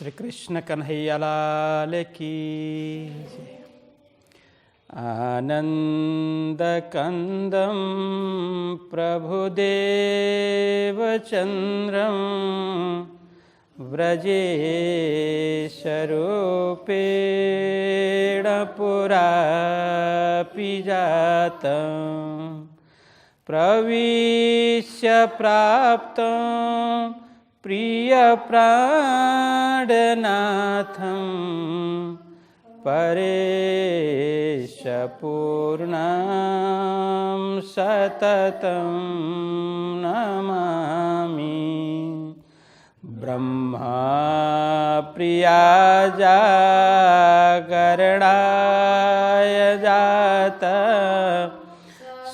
श्री कृष्ण कन्हैया लाल की जय। आनन्दकन्दं प्रभुदेवचन्द्रं व्रजेशरूपेण पुरापि जातं प्रविश्य प्राप्तं प्रियप्राणनाथं परेशपूर्णां सततं नमामि। ब्रह्मप्रिया जागरणाय जाता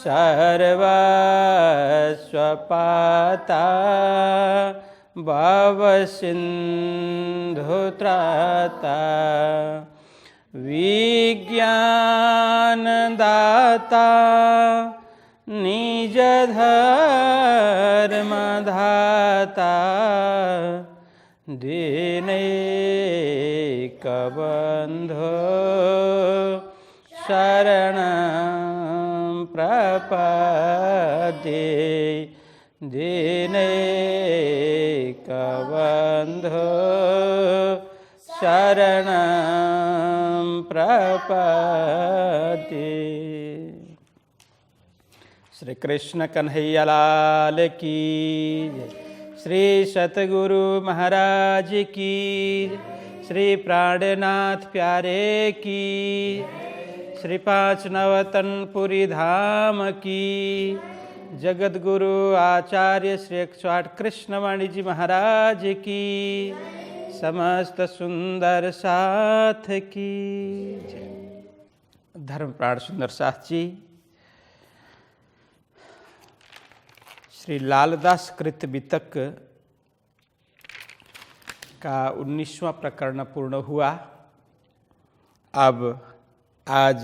सर्वस्वपाता भवसिन्धुत्राता विज्ञानदाता निजधर्मधाता दीनैकबन्धो शरणं प्रपद्ये दीनैकबन्धो शरणं प्रपद्ये। श्री कृष्ण कन्हैया लाल की जय। श्री सतगुरु महाराज की, श्री प्राणनाथ प्यारे की, श्री पाँच नवतनपुरी धाम की, जगत गुरु आचार्य श्री 108 कृष्णवाणी जी महाराज की, समस्त सुंदर साथ की जय। धर्म प्राण सुंदर साथ जी श्री लालदास कृत वितक का 19वां प्रकरण पूर्ण हुआ। अब आज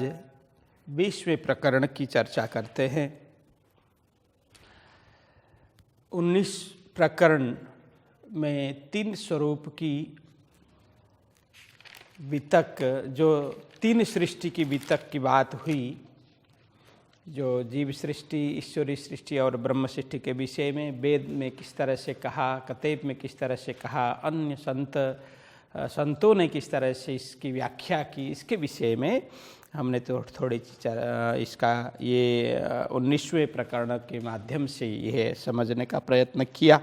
20वें प्रकरण की चर्चा करते हैं। 19 प्रकरण में 3 स्वरूप की वितक, जो 3 सृष्टि की वितक की बात हुई, जो जीव सृष्टि, ईश्वरी सृष्टि और ब्रह्म सृष्टि के विषय में वेद में किस तरह से कहा, कतेब में किस तरह से कहा, अन्य संतों ने किस तरह से इसकी व्याख्या की, इसके विषय में हमने तो थोड़ी इसका ये 19वें प्रकरण के माध्यम से यह समझने का प्रयत्न किया।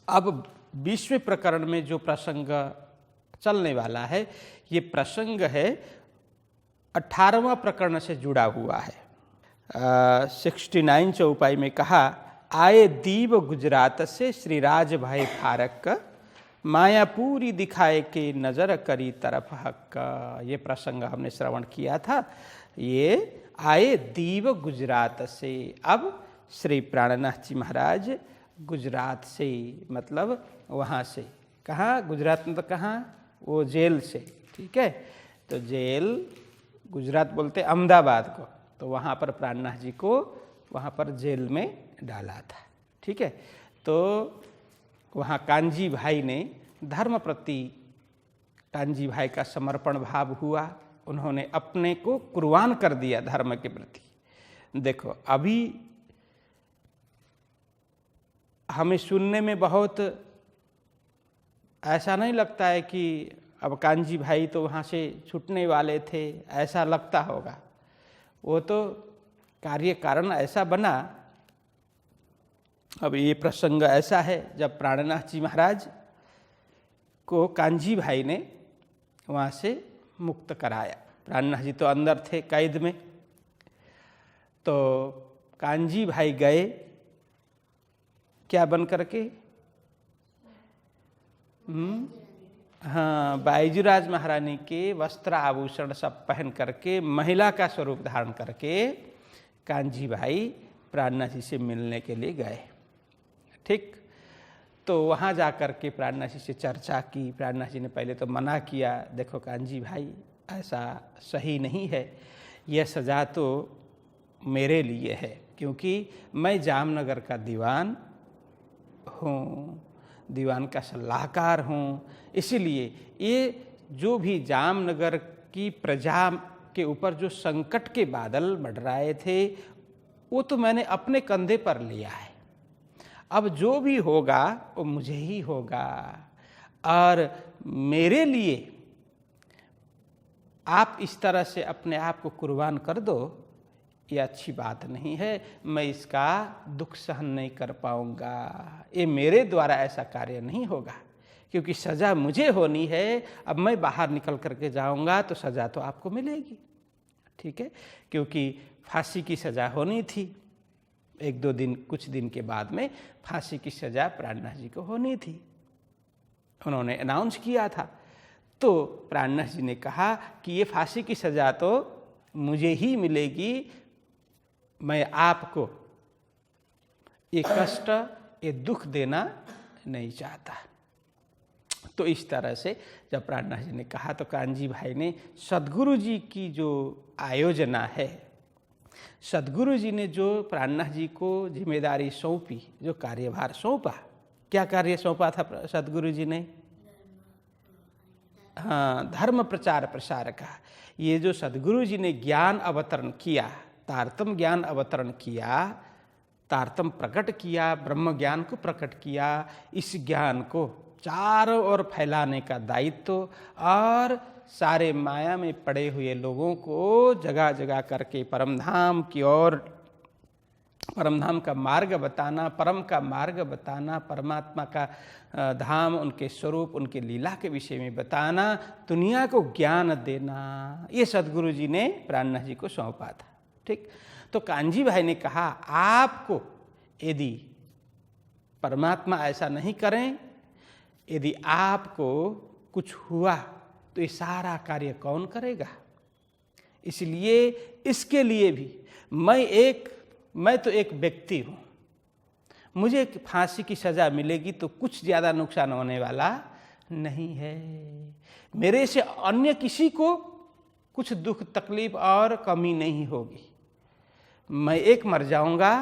अब 20वें प्रकरण में जो प्रसंग चलने वाला है, ये प्रसंग है 18वां प्रकरण से जुड़ा हुआ है। 69 चौपाई में कहा, आए दीव गुजरात से श्री राज भाई फारक, माया पूरी दिखाए के नजर करी तरफ हक। ये प्रसंग हमने श्रवण किया था। ये आए दीव गुजरात से। अब श्री प्राणनाथ जी महाराज गुजरात से, मतलब वहाँ से, कहाँ गुजरात में, तो कहाँ, वो जेल से, ठीक है। तो जेल गुजरात बोलते अहमदाबाद को, तो वहाँ पर प्राणनाथ जी को वहाँ पर जेल में डाला था, ठीक है। तो वहाँ कांजी भाई ने धर्म प्रति, कांजी भाई का समर्पण भाव हुआ, उन्होंने अपने को कुर्बान कर दिया धर्म के प्रति। देखो, अभी हमें सुनने में बहुत ऐसा नहीं लगता है कि अब कांजी भाई तो वहाँ से छूटने वाले थे, ऐसा लगता होगा। वो तो कार्य कारण ऐसा बना। अब ये प्रसंग ऐसा है, जब प्राणनाथ जी महाराज को कांजी भाई ने वहाँ से मुक्त कराया। प्राणनाथ जी तो अंदर थे कैद में, तो कांजी भाई गए क्या बन करके, हाँ, बाईजूराज महारानी के वस्त्र आभूषण सब पहन करके, महिला का स्वरूप धारण करके कांजी भाई प्राणनाथ जी से मिलने के लिए गए, ठीक। तो वहाँ जा कर के प्राणनाथ जी से चर्चा की। प्राणनाथ जी ने पहले तो मना किया, देखो कांजी भाई ऐसा सही नहीं है, यह सज़ा तो मेरे लिए है, क्योंकि मैं जामनगर का दीवान हूँ। दीवान का सलाहकार हूँ। इसीलिए ये जो भी जामनगर की प्रजा के ऊपर जो संकट के बादल मंडराए थे वो तो मैंने अपने कंधे पर लिया है। अब जो भी होगा वो मुझे ही होगा, और मेरे लिए आप इस तरह से अपने आप को कुर्बान कर दो, ये अच्छी बात नहीं है। मैं इसका दुख सहन नहीं कर पाऊंगा, ये मेरे द्वारा ऐसा कार्य नहीं होगा, क्योंकि सज़ा मुझे होनी है। अब मैं बाहर निकल करके जाऊंगा तो सज़ा तो आपको मिलेगी, ठीक है, क्योंकि फांसी की सज़ा होनी थी। एक दो दिन, कुछ दिन के बाद में फांसी की सज़ा प्राणनाथ जी को होनी थी, उन्होंने अनाउंस किया था। तो प्राणनाथ जी ने कहा कि ये फांसी की सज़ा तो मुझे ही मिलेगी, मैं आपको ये कष्ट, ये दुख देना नहीं चाहता। तो इस तरह से जब प्राणनाथ जी ने कहा तो कान्जी भाई ने सद्गुरु जी की जो आयोजना है, सद्गुरु जी ने जो प्राणनाथ जी को जिम्मेदारी सौंपी, जो कार्यभार सौंपा, क्या कार्य सौंपा था सद्गुरु जी ने? हाँ, धर्म प्रचार प्रसार का। ये जो सद्गुरु जी ने ज्ञान अवतरण किया, तारतम ज्ञान अवतरण किया, तारतम प्रकट किया, ब्रह्म ज्ञान को प्रकट किया, इस ज्ञान को चारों ओर फैलाने का दायित्व और सारे माया में पड़े हुए लोगों को जगह जगह करके परमधाम की ओर, परमधाम का मार्ग बताना, परम का मार्ग बताना, परमात्मा का धाम, उनके स्वरूप, उनके लीला के विषय में बताना, दुनिया को ज्ञान देना, ये सद्गुरु जी ने प्राणनाथ जी को सौंपा था। ठीक, तो कान्जी भाई ने कहा आपको यदि परमात्मा ऐसा नहीं करें, यदि आपको कुछ हुआ तो ये सारा कार्य कौन करेगा? इसलिए इसके लिए भी मैं तो एक व्यक्ति हूँ, मुझे फांसी की सज़ा मिलेगी तो कुछ ज़्यादा नुकसान होने वाला नहीं है। मेरे से अन्य किसी को कुछ दुख तकलीफ और कमी नहीं होगी। मैं एक मर जाऊंगा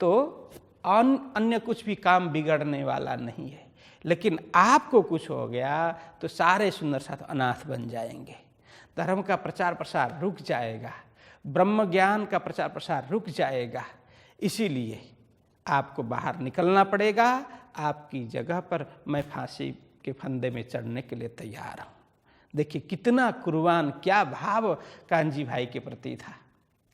तो अन्य कुछ भी काम बिगड़ने वाला नहीं है, लेकिन आपको कुछ हो गया तो सारे सुंदर साथ अनाथ बन जाएंगे, धर्म का प्रचार प्रसार रुक जाएगा, ब्रह्म ज्ञान का प्रचार प्रसार रुक जाएगा। इसीलिए आपको बाहर निकलना पड़ेगा। आपकी जगह पर मैं फांसी के फंदे में चढ़ने के लिए तैयार हूँ। देखिए कितना कुर्बान, क्या भाव कान्जी भाई के प्रति था,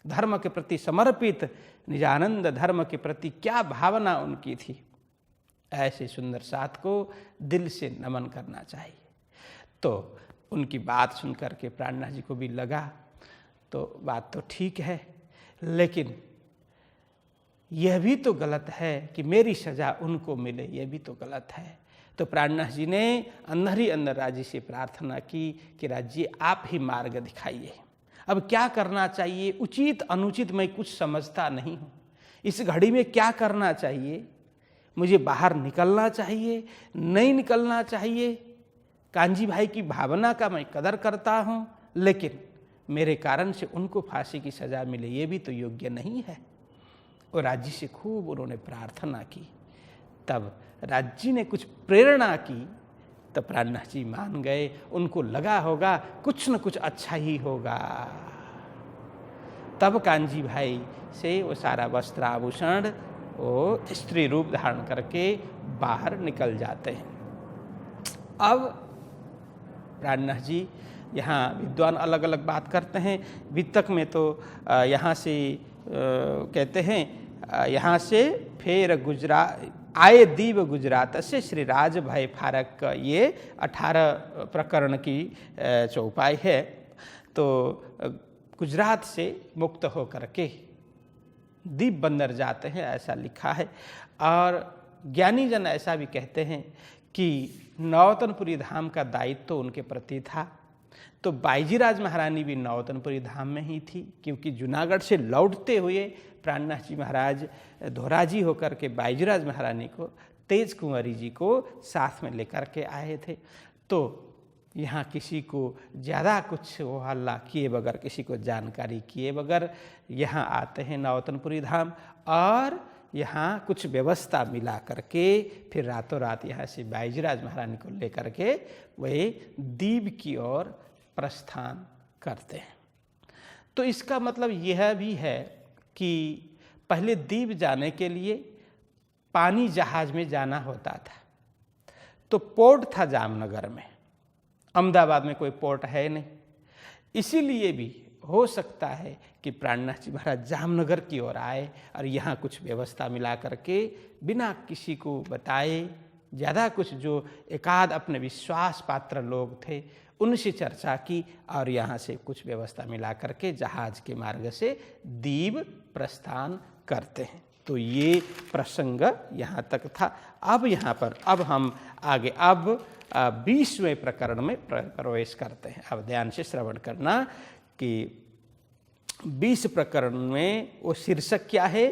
धर्म के प्रति समर्पित, निजानंद धर्म के प्रति क्या भावना उनकी थी। ऐसे सुंदर साथ को दिल से नमन करना चाहिए। तो उनकी बात सुनकर के प्राणनाथ जी को भी लगा तो बात तो ठीक है, लेकिन यह भी तो गलत है कि मेरी सज़ा उनको मिले, यह भी तो गलत है। तो प्राणनाथ जी ने अंदर ही अंदर राज जी से प्रार्थना की कि राज जी आप ही मार्ग दिखाइए, अब क्या करना चाहिए, उचित अनुचित मैं कुछ समझता नहीं हूँ। इस घड़ी में क्या करना चाहिए, मुझे बाहर निकलना चाहिए, नहीं निकलना चाहिए? कान्जी भाई की भावना का मैं कदर करता हूँ, लेकिन मेरे कारण से उनको फांसी की सज़ा मिले ये भी तो योग्य नहीं है। और राज्य से खूब उन्होंने प्रार्थना की। तब राज्य ने कुछ प्रेरणा की तो प्राणनाथ जी मान गए। उनको लगा होगा कुछ न कुछ अच्छा ही होगा। तब कान्जी भाई से वो सारा वस्त्र आभूषण वो स्त्री रूप धारण करके बाहर निकल जाते हैं। अब प्राणनाथ जी यहाँ विद्वान अलग अलग बात करते हैं। वितक में तो यहाँ से कहते हैं, यहाँ से फिर आए दीव गुजरात से श्री राज भाई फारक का ये 18 प्रकरण की चौपाई है। तो गुजरात से मुक्त होकर के दीप बंदर जाते हैं, ऐसा लिखा है। और ज्ञानी जन ऐसा भी कहते हैं कि नौतनपुरी धाम का दायित्व तो उनके प्रति था। तो बाईजीराज महारानी भी नौतनपुरी धाम में ही थी, क्योंकि जूनागढ़ से लौटते हुए प्राणनाथ जी महाराज धोराजी होकर के बाईजीराज महारानी को, तेज कुंवरी जी को साथ में लेकर के आए थे। तो यहाँ किसी को ज़्यादा कुछ वो हल्ला किए बगैर, किसी को जानकारी किए बगैर यहाँ आते हैं नौतनपुरी धाम। और यहाँ कुछ व्यवस्था मिला करके फिर रातों रात यहाँ से बाईजीराज महारानी को लेकर के वे दीव की ओर प्रस्थान करते हैं। तो इसका मतलब यह भी है कि पहले दीव जाने के लिए पानी जहाज में जाना होता था, तो पोर्ट था जामनगर में, अहमदाबाद में कोई पोर्ट है नहीं। इसीलिए भी हो सकता है कि प्राणनाथ जी महाराज जामनगर की ओर आए और यहाँ कुछ व्यवस्था मिला करके बिना किसी को बताए, ज़्यादा कुछ जो एकाध अपने विश्वास पात्र लोग थे उनसे चर्चा की और यहाँ से कुछ व्यवस्था मिला करके जहाज के मार्ग से दीव प्रस्थान करते हैं। तो ये प्रसंग यहाँ तक था। अब यहाँ पर अब हम आगे 20वें प्रकरण में प्रवेश करते हैं। अब ध्यान से श्रवण करना कि 20 प्रकरण में वो शीर्षक क्या है,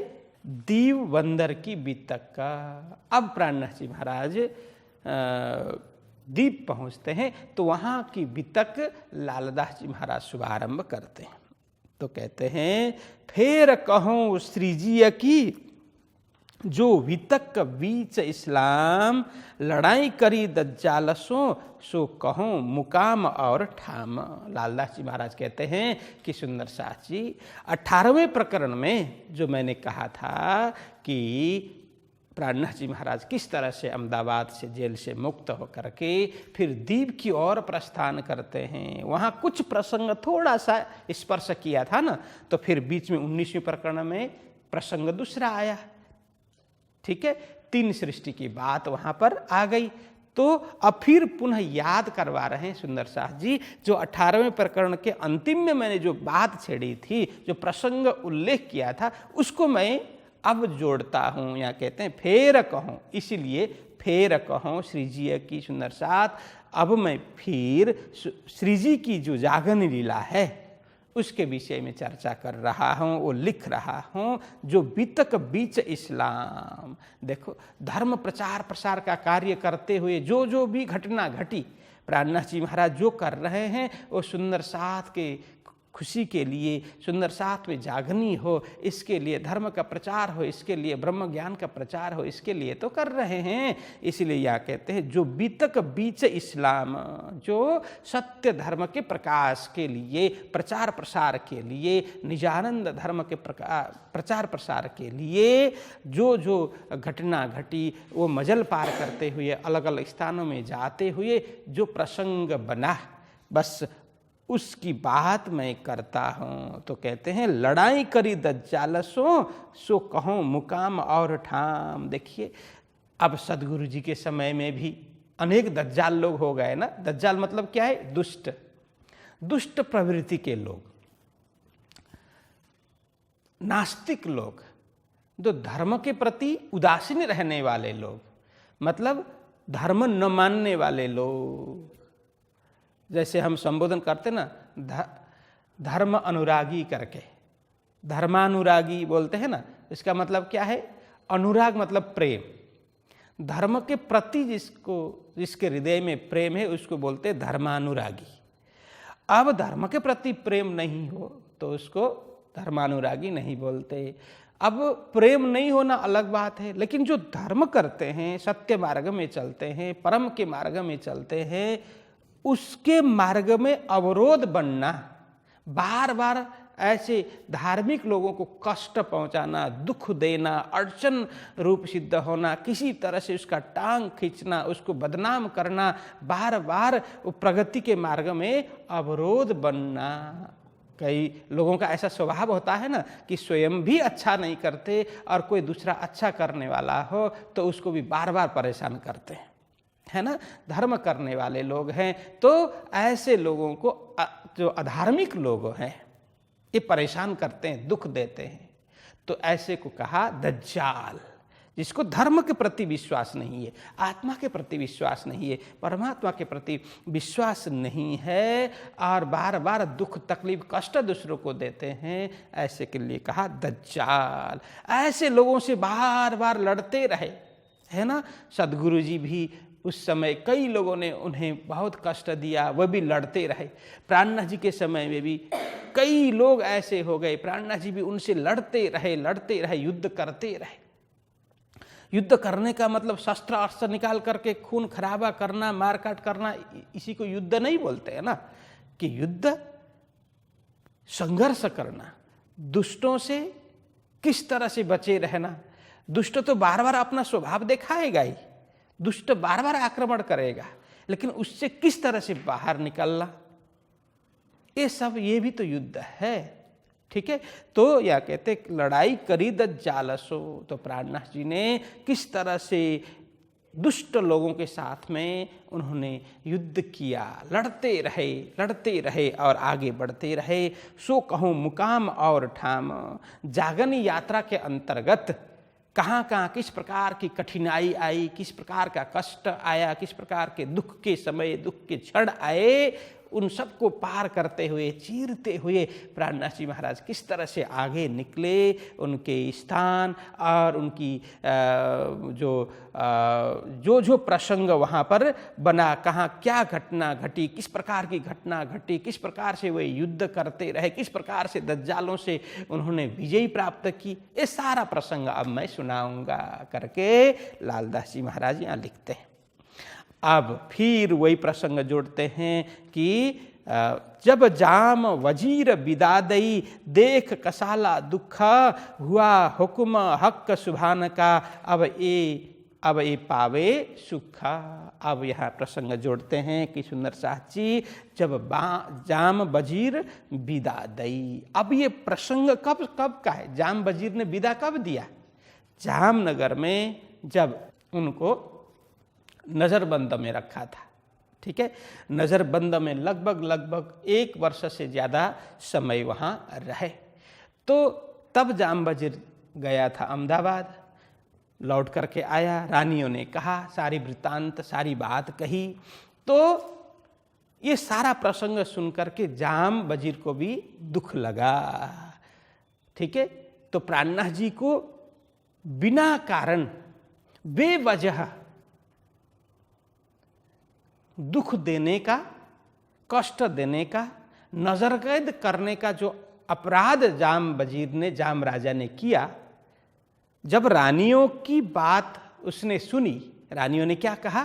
दीव बंदर की बीतक का। अब प्राणनाथ जी महाराज दीप पहुँचते हैं तो वहाँ की बीतक लालदास जी महाराज शुभारंभ करते हैं। तो कहते हैं, फेर कहूँ श्रीजीय की जो वितक बीच इस्लाम लड़ाई करी दज्जालसों सो कहूँ मुकाम और ठाम। लालदास जी महाराज कहते हैं कि सुंदर साथ जी 18वें प्रकरण में जो मैंने कहा था कि प्राणनाथ जी महाराज किस तरह से अहमदाबाद से जेल से मुक्त होकर के फिर दीव की ओर प्रस्थान करते हैं, वहाँ कुछ प्रसंग थोड़ा सा स्पर्श किया था ना, तो फिर बीच में 19वें प्रकरण में प्रसंग दूसरा आया। ठीक है, 3 सृष्टि की बात वहाँ पर आ गई। तो अब फिर पुनः याद करवा रहे हैं सुंदर साथ जी, जो 18वें प्रकरण के अंतिम में मैंने जो बात छेड़ी थी, जो प्रसंग उल्लेख किया था, उसको मैं अब जोड़ता हूँ। यहाँ कहते हैं फेर कहूँ, इसीलिए फेर कहूँ श्रीजी की सुंदर साथ। अब मैं फिर श्रीजी की जो जागरण लीला है उसके विषय में चर्चा कर रहा हूँ, वो लिख रहा हूँ। जो बीतक बीच इस्लाम, देखो धर्म प्रचार प्रसार का कार्य करते हुए जो जो भी घटना घटी, प्राणनाथ जी महाराज जो कर रहे हैं वो सुंदर साथ के खुशी के लिए, सुंदर साथ में जागनी हो, इसके लिए धर्म का प्रचार हो, इसके लिए ब्रह्म ज्ञान का प्रचार हो, इसके लिए तो कर रहे हैं। इसलिए यहाँ कहते हैं जो बीतक बीच इस्लाम, जो सत्य धर्म के प्रकाश के लिए, प्रचार प्रसार के लिए, निजानंद धर्म के प्रचार प्रसार के लिए जो जो घटना घटी, वो मजल पार करते हुए अलग अलग स्थानों में जाते हुए जो प्रसंग बना, बस उसकी बात मैं करता हूँ। तो कहते हैं लड़ाई करी दज्जालसों सो कहूँ मुकाम और ठाम। देखिए अब सदगुरु जी के समय में भी अनेक दज्जाल लोग हो गए ना। दज्जाल मतलब क्या है, दुष्ट, दुष्ट प्रवृत्ति के लोग, नास्तिक लोग, जो धर्म के प्रति उदासीन रहने वाले लोग, मतलब धर्म न मानने वाले लोग। जैसे हम संबोधन करते ना धर्म अनुरागी करके, धर्मानुरागी बोलते हैं ना, इसका मतलब क्या है, अनुराग मतलब प्रेम, धर्म के प्रति जिसके हृदय में प्रेम है उसको बोलते हैं धर्मानुरागी। अब धर्म के प्रति प्रेम नहीं हो तो उसको धर्मानुरागी नहीं बोलते। अब प्रेम नहीं होना अलग बात है, लेकिन जो धर्म करते हैं, सत्य मार्ग में चलते हैं, परम के मार्ग में चलते हैं, उसके मार्ग में अवरोध बनना, बार बार ऐसे धार्मिक लोगों को कष्ट पहुंचाना, दुख देना, अड़चन रूप सिद्ध होना, किसी तरह से उसका टांग खींचना, उसको बदनाम करना, बार बार प्रगति के मार्ग में अवरोध बनना। कई लोगों का ऐसा स्वभाव होता है ना कि स्वयं भी अच्छा नहीं करते और कोई दूसरा अच्छा करने वाला हो तो उसको भी बार बार परेशान करते हैं, है ना। धर्म करने वाले लोग हैं तो ऐसे लोगों को जो अधार्मिक लोग हैं ये परेशान करते हैं, दुख देते हैं। तो ऐसे को कहा दज्जाल, जिसको धर्म के प्रति विश्वास नहीं है, आत्मा के प्रति विश्वास नहीं है, परमात्मा के प्रति विश्वास नहीं है और बार बार दुख तकलीफ कष्ट दूसरों को देते हैं, ऐसे के लिए कहा दज्जाल। ऐसे लोगों से बार बार लड़ते रहे, है ना। सदगुरु जी भी उस समय कई लोगों ने उन्हें बहुत कष्ट दिया, वह भी लड़ते रहे। प्राणनाथ जी के समय में भी कई लोग ऐसे हो गए, प्राणनाथ जी भी उनसे लड़ते रहे, युद्ध करते रहे। युद्ध करने का मतलब शस्त्र अस्त्र निकाल करके खून खराबा करना, मारकाट करना, इसी को युद्ध नहीं बोलते हैं ना। कि युद्ध संघर्ष करना, दुष्टों से किस तरह से बचे रहना। दुष्ट तो बार बार अपना स्वभाव दिखाएगा ही, दुष्ट बार बार आक्रमण करेगा, लेकिन उससे किस तरह से बाहर निकलना, ये सब ये भी तो युद्ध है। ठीक है, तो या कहते लड़ाई करी द जालसो, तो प्राणनाथ जी ने किस तरह से दुष्ट लोगों के साथ में उन्होंने युद्ध किया, लड़ते रहे और आगे बढ़ते रहे। सो कहूँ मुकाम और ठाम, जागनी यात्रा के अंतर्गत कहाँ कहाँ किस प्रकार की कठिनाई आई, किस प्रकार का कष्ट आया, किस प्रकार के दुख के समय, दुख के क्षण आए, उन सबको पार करते हुए, चीरते हुए प्राणनाथ जी महाराज किस तरह से आगे निकले, उनके स्थान और उनकी जो प्रसंग वहाँ पर बना, कहाँ क्या घटना घटी, किस प्रकार की घटना घटी, किस प्रकार से वे युद्ध करते रहे, किस प्रकार से दज्जालों से उन्होंने विजय प्राप्त की, ये सारा प्रसंग अब मैं सुनाऊंगा करके लालदास जी महाराज यहाँ लिखते हैं। अब फिर वही प्रसंग जोड़ते हैं कि जब जाम वजीर बिदादई, देख कसाला दुख, हुआ हुक्म हक सुभान का, अब ये पावे सुख। अब यहाँ प्रसंग जोड़ते हैं कि सुंदर साथ जी, जब जाम वजीर बिदादई, अब ये प्रसंग कब का है? जाम वजीर ने विदा कब दिया? जामनगर में जब उनको नज़रबंद में रखा था। ठीक है, नज़रबंद में लगभग 1 वर्ष से ज़्यादा समय वहाँ रहे। तो तब जाम वजीर गया था अहमदाबाद, लौट करके आया, रानियों ने कहा, सारी वृत्तांत सारी बात कही। तो ये सारा प्रसंग सुन करके जाम वजीर को भी दुख लगा। ठीक है, तो प्राणनाथ जी को बिना कारण बेवजह दुख देने का, कष्ट देने का, नजरकैद करने का जो अपराध जाम वजीर ने, जाम राजा ने किया, जब रानियों की बात उसने सुनी, रानियों ने क्या कहा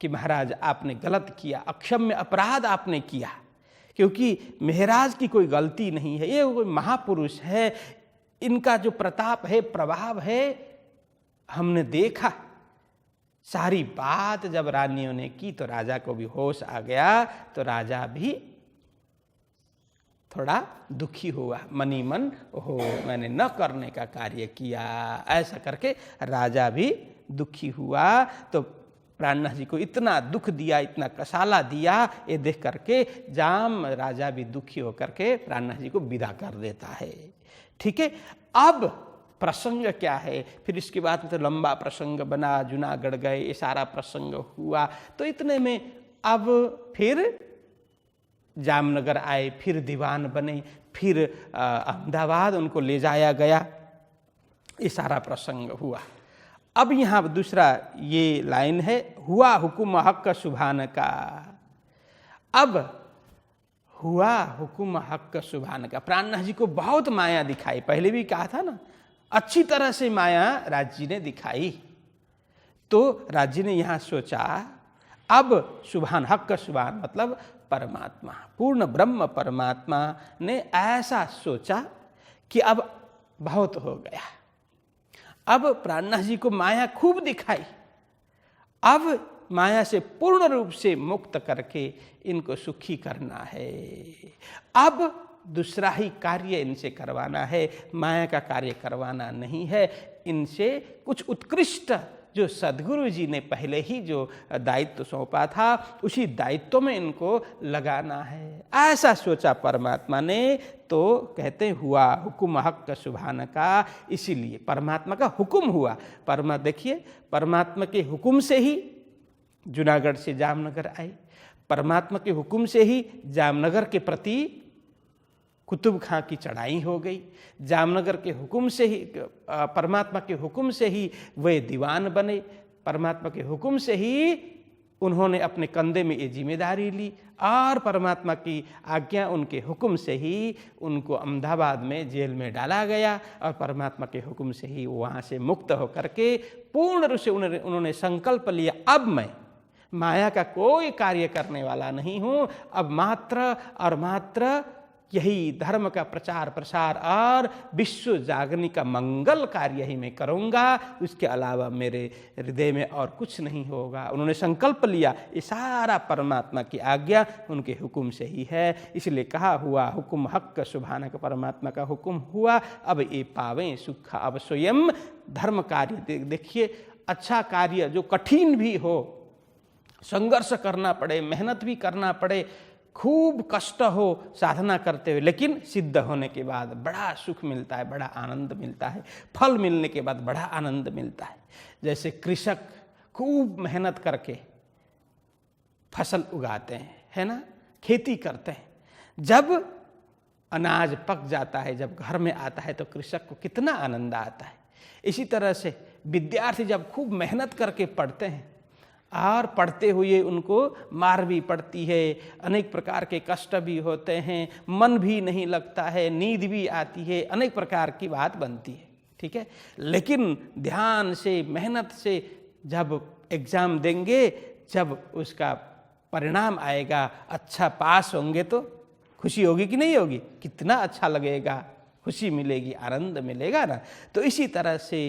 कि महाराज आपने गलत किया, अक्षम्य अपराध आपने किया, क्योंकि महाराज की कोई गलती नहीं है, ये कोई महापुरुष है, इनका जो प्रताप है, प्रभाव है, हमने देखा। सारी बात जब रानियों ने की तो राजा को भी होश आ गया, तो राजा भी थोड़ा दुखी हुआ, मनी मन, ओहो मैंने न करने का कार्य किया, ऐसा करके राजा भी दुखी हुआ। तो प्राणनाथ जी को इतना दुख दिया, इतना कसाला दिया, ये देख करके जाम राजा भी दुखी होकर के प्राणनाथ जी को विदा कर देता है। ठीक है, अब प्रसंग क्या है? फिर इसके बाद तो लंबा प्रसंग बना, जूनागढ़ गए, ये सारा प्रसंग हुआ। तो इतने में अब फिर जामनगर आए, फिर दीवान बने, फिर अहमदाबाद उनको ले जाया गया, ये सारा प्रसंग हुआ। अब यहाँ दूसरा ये लाइन है, हुआ हुकुम हक सुभान का। अब हुआ हुकुम हक सुभान का, प्राणनाथ जी को बहुत माया दिखाई, पहले भी कहा था ना, अच्छी तरह से माया राज जी ने दिखाई। तो राज जी ने यहाँ सोचा, अब सुभान, हक सुभान मतलब परमात्मा, पूर्ण ब्रह्म परमात्मा ने ऐसा सोचा कि अब बहुत हो गया, अब प्राणनाथ जी को माया खूब दिखाई, अब माया से पूर्ण रूप से मुक्त करके इनको सुखी करना है, अब दूसरा ही कार्य इनसे करवाना है, माया का कार्य करवाना नहीं है, इनसे कुछ उत्कृष्ट जो सद्गुरु जी ने पहले ही जो दायित्व सौंपा था, उसी दायित्व में इनको लगाना है, ऐसा सोचा परमात्मा ने। तो कहते हुआ हुकुम हक सुभान का, इसीलिए परमात्मा का हुक्म हुआ। देखिए, परमात्मा के हुक्म से ही जूनागढ़ से जामनगर आए, परमात्मा के हुक्म से ही जामनगर के प्रति कुतुब खां की चढ़ाई हो गई, जामनगर के हुक्म से ही, परमात्मा के हुक्म से ही वे दीवान बने, परमात्मा के हुक्म से ही उन्होंने अपने कंधे में ये जिम्मेदारी ली और परमात्मा की आज्ञा, उनके हुक्म से ही उनको अहमदाबाद में जेल में डाला गया और परमात्मा के हुक्म से ही वहाँ से मुक्त होकर के पूर्ण रूप से उन्होंने संकल्प लिया, अब मैं माया का कोई कार्य करने वाला नहीं हूँ, अब मात्र और मात्र यही धर्म का प्रचार प्रसार और विश्व जागरण का मंगल कार्य ही मैं करूँगा, उसके अलावा मेरे हृदय में और कुछ नहीं होगा। उन्होंने संकल्प लिया, ये सारा परमात्मा की आज्ञा उनके हुक्म से ही है। इसलिए कहा हुआ हुक्म हक सुभानक, परमात्मा का हुक्म हुआ, अब ये पावें सुख। अब स्वयं धर्म कार्य देखिए, अच्छा कार्य जो कठिन भी हो, संघर्ष करना पड़े, मेहनत भी करना पड़े, खूब कष्ट हो साधना करते हुए, लेकिन सिद्ध होने के बाद बड़ा सुख मिलता है, बड़ा आनंद मिलता है। फल मिलने के बाद बड़ा आनंद मिलता है। जैसे कृषक खूब मेहनत करके फसल उगाते हैं, है ना, खेती करते हैं, जब अनाज पक जाता है, जब घर में आता है तो कृषक को कितना आनंद आता है। इसी तरह से विद्यार्थी जब खूब मेहनत करके पढ़ते हैं और पढ़ते हुए उनको मार भी पड़ती है, अनेक प्रकार के कष्ट भी होते हैं, मन भी नहीं लगता है, नींद भी आती है, अनेक प्रकार की बात बनती है, ठीक है। लेकिन ध्यान से मेहनत से जब एग्ज़ाम देंगे, जब उसका परिणाम आएगा, अच्छा पास होंगे तो खुशी होगी कि नहीं होगी, कितना अच्छा लगेगा, खुशी मिलेगी, आनंद मिलेगा ना। तो इसी तरह से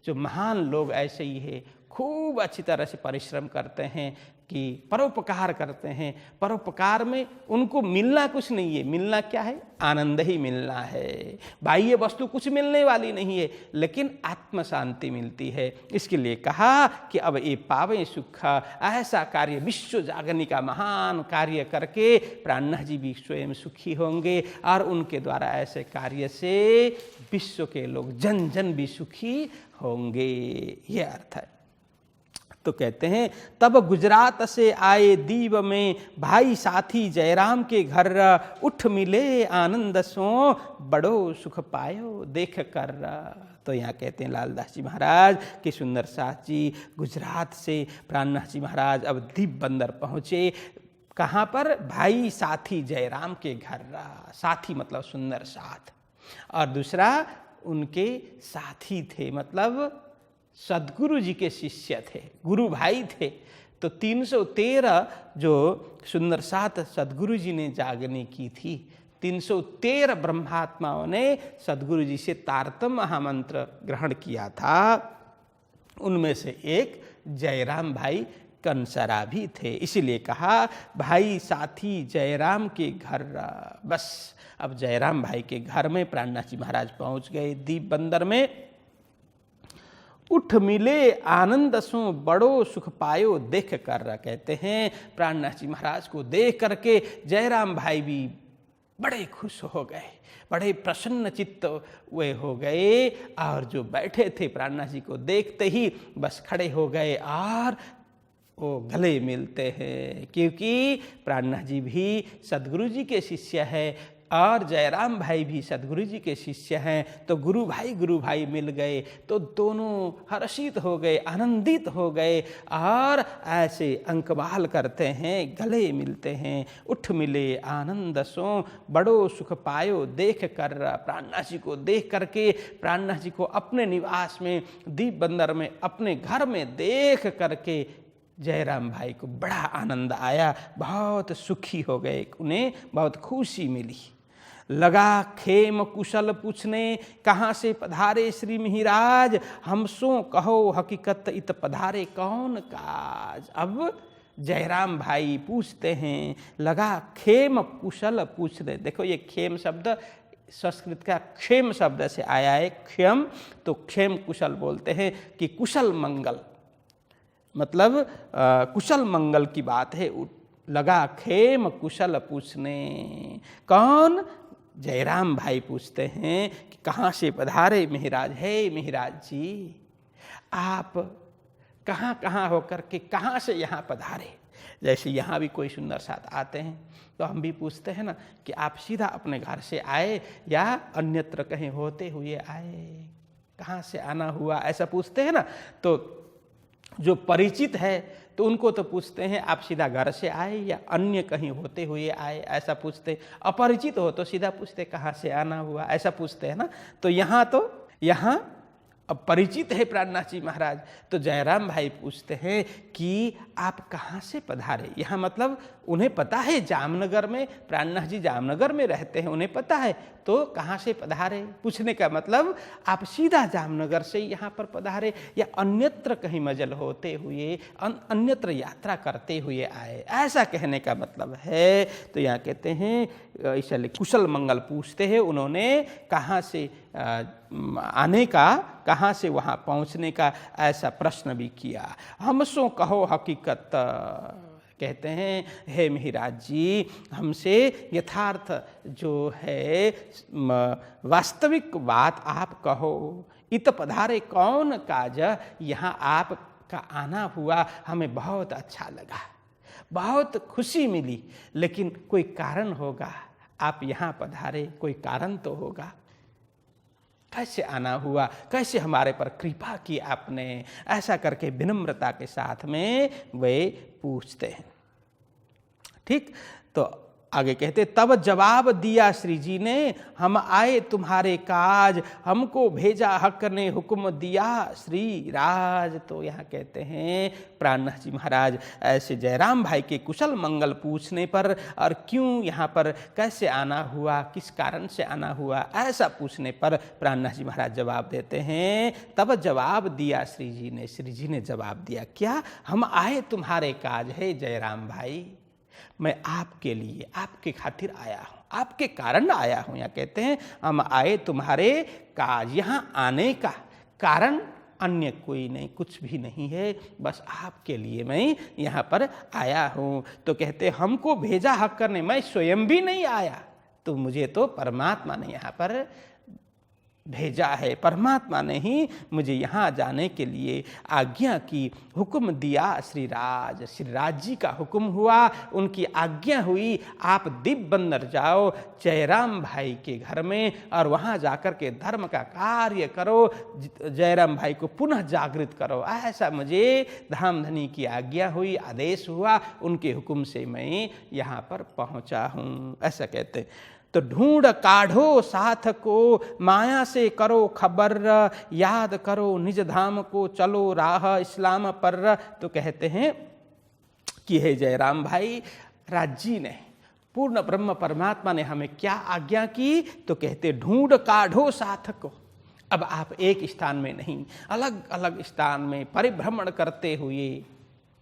जो महान लोग ऐसे ही है, खूब अच्छी तरह से परिश्रम करते हैं कि परोपकार करते हैं। परोपकार में उनको मिलना कुछ नहीं है, मिलना क्या है, आनंद ही मिलना है। बाह्य वस्तु कुछ मिलने वाली नहीं है, लेकिन आत्म शांति मिलती है। इसके लिए कहा कि अब ये पावें सुख, ऐसा कार्य विश्व जागरण का महान कार्य करके प्राणनाथ जी भी स्वयं सुखी होंगे और उनके द्वारा ऐसे कार्य से विश्व के लोग जन जन भी सुखी होंगे, ये अर्थ है। तो कहते हैं, तब गुजरात से आए दीव में भाई साथी जयराम के घर, उठ मिले आनंद सो बड़ो सुख पायो देख कर। तो यहाँ कहते हैं लालदास जी महाराज कि सुंदर साथ जी गुजरात से प्राणनाथ जी महाराज अब दीप बंदर पहुँचे। कहाँ पर, भाई साथी जयराम के घर। साथी मतलब सुंदर साथ, और दूसरा उनके साथी थे, मतलब सदगुरु जी के शिष्य थे, गुरु भाई थे। तो 313 जो सुंदर साथ सदगुरु जी ने जागने की थी, 313 ब्रह्मात्माओं ने सदगुरु जी से तारतम महामंत्र ग्रहण किया था। उनमें से एक जयराम भाई कंसरा भी थे। इसीलिए कहा भाई साथी जयराम के घर। बस अब जयराम भाई के घर में प्राणनाथ जी महाराज पहुंच गए दीप बंदर में। उठ मिले आनंद सो बड़ो सुख पायो देख कर। कहते हैं प्राणनाथ जी महाराज को देख करके जयराम भाई भी बड़े खुश हो गए, बड़े प्रसन्न चित्त वे हो गए, और जो बैठे थे प्राणनाथ जी को देखते ही बस खड़े हो गए और वो गले मिलते हैं, क्योंकि प्राणनाथ जी भी सदगुरु जी के शिष्य है और जयराम भाई भी सदगुरु जी के शिष्य हैं। तो गुरु भाई मिल गए तो दोनों हर्षित हो गए, आनंदित हो गए और ऐसे अंकबाल करते हैं, गले मिलते हैं। उठ मिले आनंद सो बड़ो सुख पायो देख कर। प्राणनाथ जी को देख करके प्राणनाथ जी को अपने निवास में दीप बंदर में अपने घर में देख करके जयराम भाई को बड़ा आनंद आया, बहुत सुखी हो गए, उन्हें बहुत खुशी मिली। लगा खेम कुशल पूछने कहाँ से पधारे श्री मिहिराज, हमसो कहो हकीकत इत पधारे कौन काज। अब जयराम भाई पूछते हैं, लगा खेम कुशल पूछने। देखो ये खेम शब्द संस्कृत का क्षेम शब्द से आया है, क्षेम, तो क्षेम कुशल बोलते हैं कि कुशल मंगल, मतलब कुशल मंगल की बात है। लगा खेम कुशल पूछने, कौन, जयराम भाई पूछते हैं कि कहाँ से पधारे मिहिराज। है मिहिराज जी, आप कहाँ कहाँ होकर के कहाँ से यहाँ पधारे। जैसे यहाँ भी कोई सुंदर साथ आते हैं तो हम भी पूछते हैं ना कि आप सीधा अपने घर से आए या अन्यत्र कहीं होते हुए आए, कहाँ से आना हुआ, ऐसा पूछते हैं ना। तो जो परिचित है तो उनको तो पूछते हैं आप सीधा घर से आए या अन्य कहीं होते हुए आए, ऐसा पूछते। अपरिचित हो तो सीधा पूछते कहाँ से आना हुआ, ऐसा पूछते हैं ना। तो यहाँ अब परिचित है प्राणनाथ जी महाराज, तो जयराम भाई पूछते हैं कि आप कहाँ से पधारे। यहाँ मतलब उन्हें पता है जामनगर में, प्राणनाथ जी जामनगर में रहते हैं, उन्हें पता है, तो कहाँ से पधारे पूछने का मतलब आप सीधा जामनगर से यहाँ पर पधारे या अन्यत्र कहीं मजल होते हुए अन्यत्र यात्रा करते हुए आए, ऐसा कहने का मतलब है। तो यहाँ कहते हैं इसलिए कुशल मंगल पूछते हैं उन्होंने, कहाँ से आने का, कहाँ से वहाँ पहुँचने का ऐसा प्रश्न भी किया। हमसो कहो हकीकत, कहते हैं हे मिहिराज जी हमसे यथार्थ जो है वास्तविक बात आप कहो। इत पधारे कौन काज, यहाँ आपका आना हुआ हमें बहुत अच्छा लगा, बहुत खुशी मिली, लेकिन कोई कारण होगा, आप यहाँ पधारे कोई कारण तो होगा। कैसे आना हुआ, कैसे हमारे पर कृपा की आपने, ऐसा करके विनम्रता के साथ में वे पूछते हैं। ठीक, तो आगे कहते तब जवाब दिया श्री जी ने, हम आए तुम्हारे काज, हमको भेजा हक ने हुक्म दिया श्री राज। तो यहाँ कहते हैं प्राणनाथ जी महाराज ऐसे जयराम भाई के कुशल मंगल पूछने पर और क्यों यहाँ पर कैसे आना हुआ, किस कारण से आना हुआ, ऐसा पूछने पर प्राणनाथ जी महाराज जवाब देते हैं। तब जवाब दिया श्री जी ने जवाब दिया क्या, हम आए तुम्हारे काज है जयराम भाई, मैं आपके लिए, आपके खातिर आया हूँ, आपके कारण आया हूँ। यहाँ कहते हैं हम आए तुम्हारे काज, यहाँ आने का कारण अन्य कोई नहीं, कुछ भी नहीं है, बस आपके लिए मैं यहाँ पर आया हूँ। तो कहते हमको भेजा हक करने, मैं स्वयं भी नहीं आया, तो मुझे तो परमात्मा ने यहाँ पर भेजा है, परमात्मा ने ही मुझे यहाँ जाने के लिए आज्ञा की, हुक्म दिया श्री राज जी का हुक्म हुआ, उनकी आज्ञा हुई, आप दीप बंदर जाओ जयराम भाई के घर में और वहाँ जाकर के धर्म का कार्य करो, जयराम भाई को पुनः जागृत करो, ऐसा मुझे धामधनी की आज्ञा हुई, आदेश हुआ, उनके हुक्म से मैं यहाँ पर पहुँचा हूँ, ऐसा कहते। तो ढूंढ काढ़ो साथ को, माया से करो खबर, याद करो निज धाम को, चलो राह इस्लाम पर। तो कहते हैं कि हे जयराम भाई, राज्य ने, पूर्ण ब्रह्म परमात्मा ने हमें क्या आज्ञा की, तो कहते ढूंढ काढ़ो साथ को। अब आप एक स्थान में नहीं, अलग अलग स्थान में परिभ्रमण करते हुए,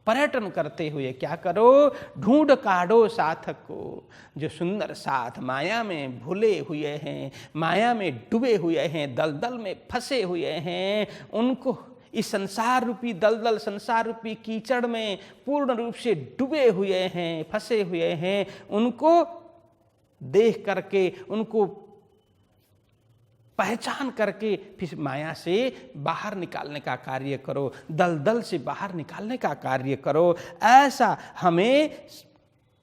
पर्यटन करते हुए क्या करो, ढूंढ काढ़ो साथ को, जो सुंदर साथ माया में भूले हुए हैं, माया में डूबे हुए हैं, दलदल में फंसे हुए हैं, उनको इस संसार रूपी दलदल, संसार रूपी कीचड़ में पूर्ण रूप से डूबे हुए हैं, फंसे हुए हैं, उनको देख करके, उनको पहचान करके फिर माया से बाहर निकालने का कार्य करो, दलदल से बाहर निकालने का कार्य करो, ऐसा हमें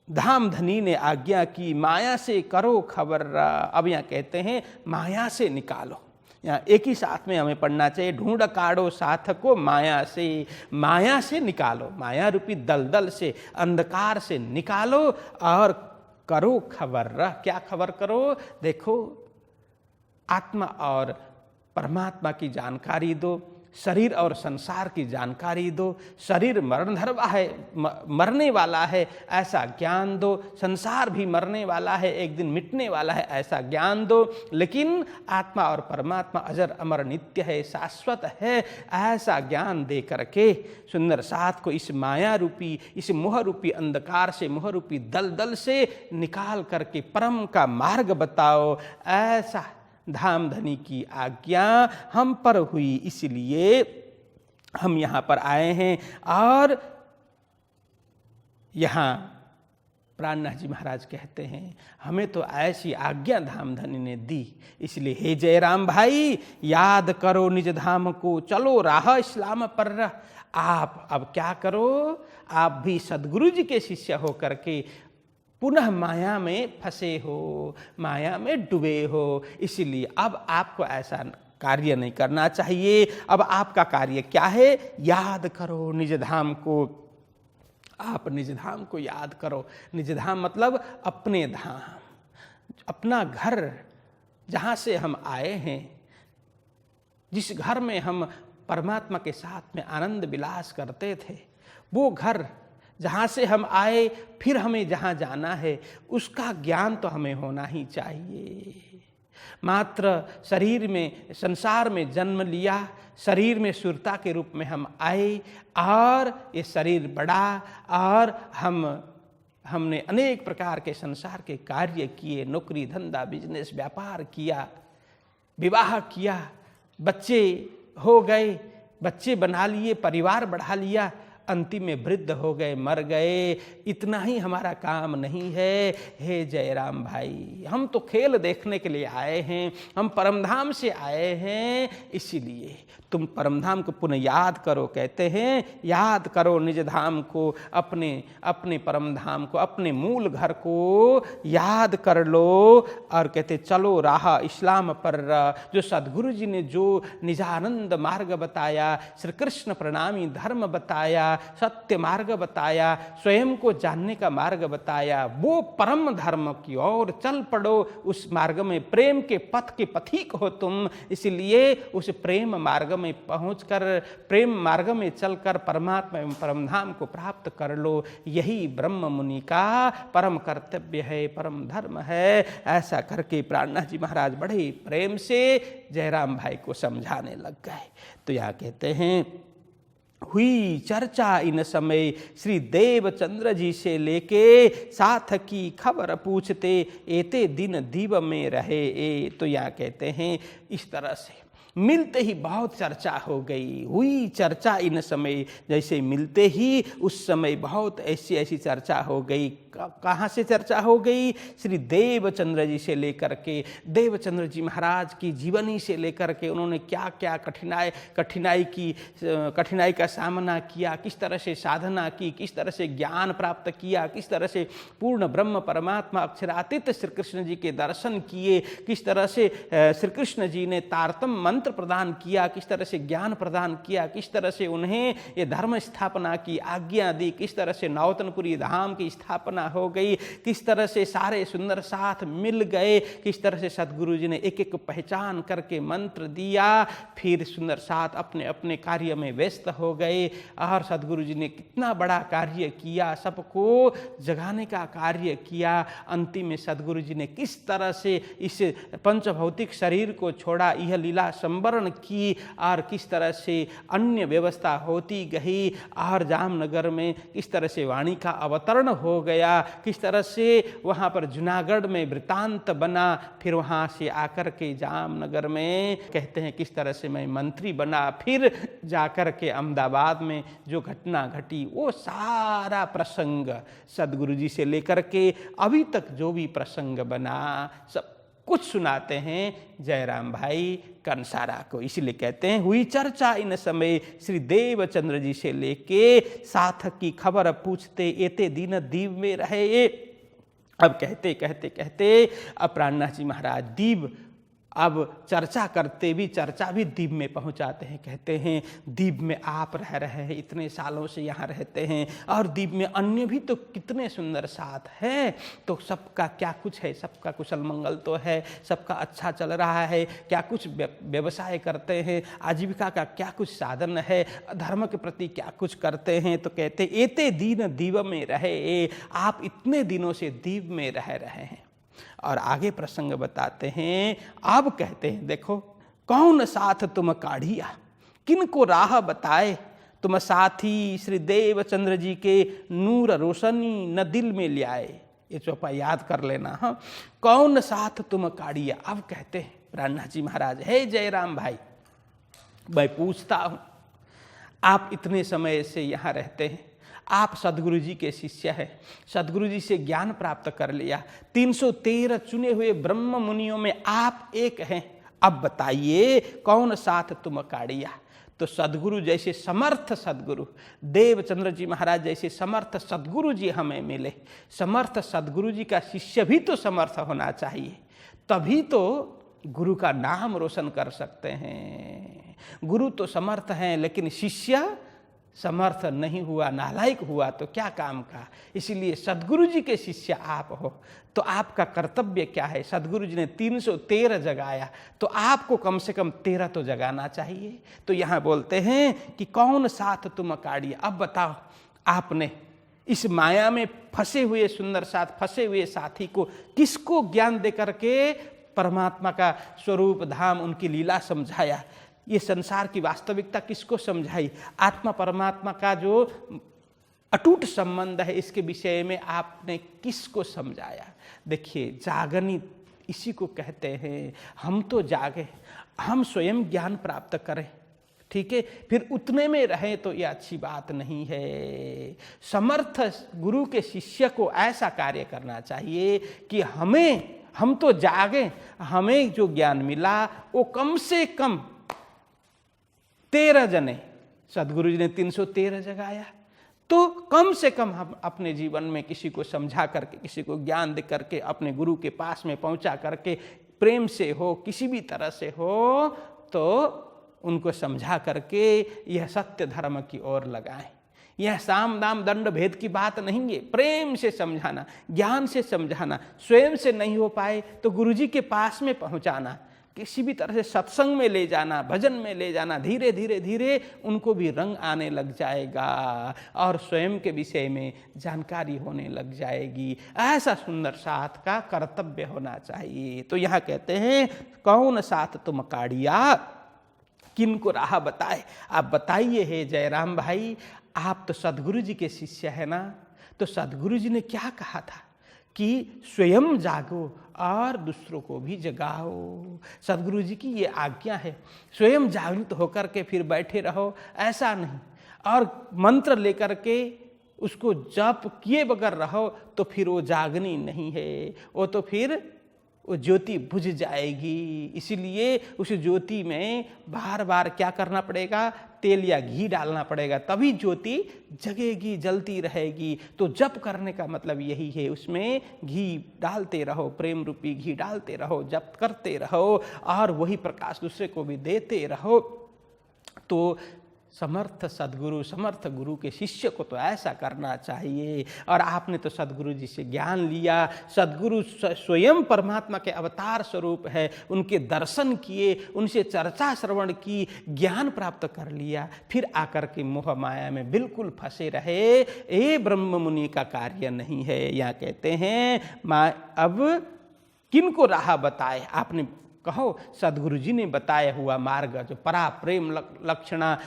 धामधनी ने आज्ञा की। माया से करो खबर। अब यहाँ कहते हैं माया से निकालो, यहाँ एक ही साथ में हमें पढ़ना चाहिए, ढूंढ काढ़ो साथ को, माया से निकालो, माया रूपी दलदल से, अंधकार से निकालो और करो खबर। क्या खबर करो, देखो आत्मा और परमात्मा की जानकारी दो, शरीर और संसार की जानकारी दो, शरीर मरने वाला है ऐसा ज्ञान दो, संसार भी मरने वाला है, एक दिन मिटने वाला है ऐसा ज्ञान दो, लेकिन आत्मा और परमात्मा अजर अमर नित्य है, शाश्वत है, ऐसा ज्ञान दे करके सुंदर साथ को इस माया रूपी, इस मोह रूपी अंधकार से, मोह रूपी दलदल से निकाल करके परम का मार्ग बताओ, ऐसा धामधनी की आज्ञा हम पर हुई, इसलिए हम यहाँ पर आए हैं। और यहाँ प्राणनाथ जी महाराज कहते हैं हमें तो ऐसी आज्ञा धामधनी ने दी, इसलिए हे जयराम भाई, याद करो निज धाम को, चलो राह इस्लाम पर। आप अब क्या करो, आप भी सदगुरु जी के शिष्य हो करके पुनः माया में फंसे हो, माया में डूबे हो, इसीलिए अब आपको ऐसा कार्य नहीं करना चाहिए। अब आपका कार्य क्या है? याद करो निज धाम को। आप निज धाम को याद करो। निज धाम मतलब अपने धाम, अपना घर, जहाँ से हम आए हैं, जिस घर में हम परमात्मा के साथ में आनंद विलास करते थे, वो घर जहाँ से हम आए, फिर हमें जहाँ जाना है, उसका ज्ञान तो हमें होना ही चाहिए। मात्र शरीर में, संसार में जन्म लिया, शरीर में सुरता के रूप में हम आए और ये शरीर बड़ा और हमने अनेक प्रकार के संसार के कार्य किए, नौकरी धंधा बिजनेस व्यापार किया, विवाह किया, बच्चे हो गए, बच्चे बना लिए, परिवार बढ़ा लिया, अंतिम में वृद्ध हो गए, मर गए। इतना ही हमारा काम नहीं है। हे जयराम भाई, हम तो खेल देखने के लिए आए हैं, हम परमधाम से आए हैं, इसीलिए तुम परमधाम को पुनः याद करो। कहते हैं याद करो निज धाम को, अपने परमधाम को, अपने मूल घर को याद कर लो। और कहते चलो राह इस्लाम पर, जो सदगुरु जी ने जो निजानंद मार्ग बताया, श्री कृष्ण प्रणामी धर्म बताया, सत्य मार्ग बताया, स्वयं को जानने का मार्ग बताया, वो परम धर्म की ओर चल पड़ो। उस मार्ग में प्रेम के पथ के पथिक हो तुम, इसलिए उस प्रेम मार्ग में पहुंचकर, प्रेम मार्ग में चलकर परमात्मा एवं परमधाम को प्राप्त कर लो। यही ब्रह्म मुनि का परम कर्तव्य है, परम धर्म है। ऐसा करके प्राणनाथ जी महाराज बड़े प्रेम से जयराम भाई को समझाने लग गए। तो यहाँ कहते हैं हुई चर्चा इन समय श्री देवचंद्र जी से लेके साथ की खबर पूछते, एते दिन दीव में रहे ए। तो यहाँ कहते हैं इस तरह से मिलते ही बहुत चर्चा हो गई। हुई चर्चा इन समय, जैसे मिलते ही उस समय बहुत ऐसी चर्चा हो गई। कहाँ से चर्चा हो गई? श्री देवचंद्र जी से लेकर के, देवचंद्र जी महाराज की जीवनी से लेकर के उन्होंने क्या क्या कठिनाई का सामना किया, किस तरह से साधना की, किस तरह से ज्ञान प्राप्त किया, किस तरह से पूर्ण ब्रह्म परमात्मा अक्षरातीत श्री कृष्ण जी के दर्शन किए, किस तरह से श्री कृष्ण जी ने तारतम मंत्र प्रदान किया, किस तरह से ज्ञान प्रदान किया, किस तरह से उन्हें ये धर्म स्थापना की आज्ञा दी, किस तरह से नौतनपुरी धाम की स्थापना हो गई, किस तरह से सारे सुंदर साथ मिल गए, किस तरह से सदगुरु जी ने एक एक पहचान करके मंत्र दिया, फिर सुंदर साथ अपने अपने कार्य में व्यस्त हो गए। और सदगुरु जी ने कितना बड़ा कार्य किया, सबको जगाने का कार्य किया। अंतिम में सदगुरु जी ने किस तरह से इस पंचभौतिक शरीर को छोड़ा, यह लीला संवरण की, और किस तरह से अन्य व्यवस्था होती गई, और जामनगर में किस तरह से वाणी का अवतरण हो गया, किस तरह से वहाँ पर जूनागढ़ में वृतांत बना, फिर वहाँ से आकर के जामनगर में कहते हैं किस तरह से मैं मंत्री बना, फिर जाकर के अहमदाबाद में जो घटना घटी, वो सारा प्रसंग सदगुरु जी से लेकर के अभी तक जो भी प्रसंग बना सब कुछ सुनाते हैं जयराम भाई कंसारा को। इसलिए कहते हैं हुई चर्चा इन समय श्री देवचंद्र जी से लेके साथ की खबर पूछते, एते दिन दीव में रहे। अब कहते अब प्राणनाथ जी महाराज दीव, अब चर्चा करते भी चर्चा भी दीप में पहुंचाते हैं। कहते हैं दीप में आप रह रहे हैं, इतने सालों से यहाँ रहते हैं, और दीप में अन्य भी तो कितने सुंदर साथ हैं, तो सबका क्या कुछ है, सबका कुशल मंगल तो है, सबका अच्छा चल रहा है, क्या कुछ व्यवसाय करते हैं, आजीविका का क्या कुछ साधन है, धर्म के प्रति क्या कुछ करते हैं। तो कहते एते दीन दीव में रहे, आप इतने दिनों से दीप में रह रहे हैं। और आगे प्रसंग बताते हैं, अब कहते हैं देखो कौन साथ तुम काढ़िया, किनको राह बताए, तुम साथी श्री देवचंद्र जी के नूर रोशनी न दिल में ले आए। ये चौपा याद कर लेना। हाँ, कौन साथ तुम काढ़िया। अब कहते हैं प्राणनाथ जी महाराज, हे जयराम भाई, मैं पूछता हूँ, आप इतने समय से यहाँ रहते हैं, आप सदगुरु जी के शिष्य हैं, सदगुरु जी से ज्ञान प्राप्त कर लिया, 313 चुने हुए ब्रह्म मुनियों में आप एक हैं। अब बताइए कौन साथ तुम काढ़िया। तो सदगुरु जैसे समर्थ सदगुरु, देवचंद्र जी महाराज जैसे समर्थ सदगुरु जी हमें मिले। समर्थ सदगुरु जी का शिष्य भी तो समर्थ होना चाहिए, तभी तो गुरु का नाम रोशन कर सकते हैं। गुरु तो समर्थ हैं, लेकिन शिष्य समर्थ नहीं हुआ, नालायक हुआ तो क्या काम का। इसीलिए सद्गुरु जी के शिष्य आप हो तो आपका कर्तव्य क्या है। सद्गुरु जी ने 313 जगाया तो आपको कम से कम 13 तो जगाना चाहिए। तो यहाँ बोलते हैं कि कौन साथ तुम अकाड़िया। अब बताओ, आपने इस माया में फंसे हुए सुंदर साथ फंसे हुए साथी को किसको ज्ञान दे करके परमात्मा का स्वरूप धाम उनकी लीला समझाया। ये संसार की वास्तविकता किसको समझाई। आत्मा परमात्मा का जो अटूट संबंध है इसके विषय में आपने किसको समझाया। देखिए, जागनी इसी को कहते हैं। हम तो जागे, हम स्वयं ज्ञान प्राप्त करें, ठीक है, फिर उतने में रहें तो ये अच्छी बात नहीं है। समर्थ गुरु के शिष्य को ऐसा कार्य करना चाहिए कि हम तो जागे, हमें जो ज्ञान मिला वो कम से कम 13 जने, सदगुरु जी ने 313 जगाया, तो कम से कम हम अपने जीवन में किसी को समझा करके, किसी को ज्ञान दे करके, अपने गुरु के पास में पहुंचा करके, प्रेम से हो, किसी भी तरह से हो, तो उनको समझा करके यह सत्य धर्म की ओर लगाएं। यह साम दाम दंड भेद की बात नहीं है। प्रेम से समझाना, ज्ञान से समझाना, स्वयं से नहीं हो पाए तो गुरुजी के पास में पहुंचाना, किसी भी तरह से सत्संग में ले जाना, भजन में ले जाना। धीरे धीरे धीरे उनको भी रंग आने लग जाएगा और स्वयं के विषय में जानकारी होने लग जाएगी। ऐसा सुंदर साथ का कर्तव्य होना चाहिए। तो यहाँ कहते हैं कौन साथ तुम काड़िया, किनको राह बताए। आप बताइए हे जयराम भाई, आप तो सदगुरु जी के शिष्य है ना। तो सदगुरु जी ने क्या कहा था कि स्वयं जागो और दूसरों को भी जगाओ। सदगुरु जी की ये आज्ञा है। स्वयं जागृत होकर के फिर बैठे रहो ऐसा नहीं, और मंत्र लेकर के उसको जप किए बगैर रहो तो फिर वो जागनी नहीं है, वो तो फिर वो ज्योति बुझ जाएगी। इसीलिए उस ज्योति में बार बार क्या करना पड़ेगा, तेल या घी डालना पड़ेगा, तभी ज्योति जगेगी, जलती रहेगी। तो जप करने का मतलब यही है, उसमें घी डालते रहो, प्रेम रूपी घी डालते रहो, जप करते रहो और वही प्रकाश दूसरे को भी देते रहो। तो समर्थ सदगुरु, समर्थ गुरु के शिष्य को तो ऐसा करना चाहिए। और आपने तो सदगुरु जी से ज्ञान लिया, सदगुरु स्वयं परमात्मा के अवतार स्वरूप है, उनके दर्शन किए, उनसे चर्चा श्रवण की, ज्ञान प्राप्त कर लिया, फिर आकर के मोह माया में बिल्कुल फंसे रहे। ये ब्रह्म मुनि का कार्य नहीं है। यहाँ कहते हैं अब किनको राह बताए। आपने कहो सदगुरु जी ने बताया हुआ मार्ग, जो परा प्रेम लक्षणा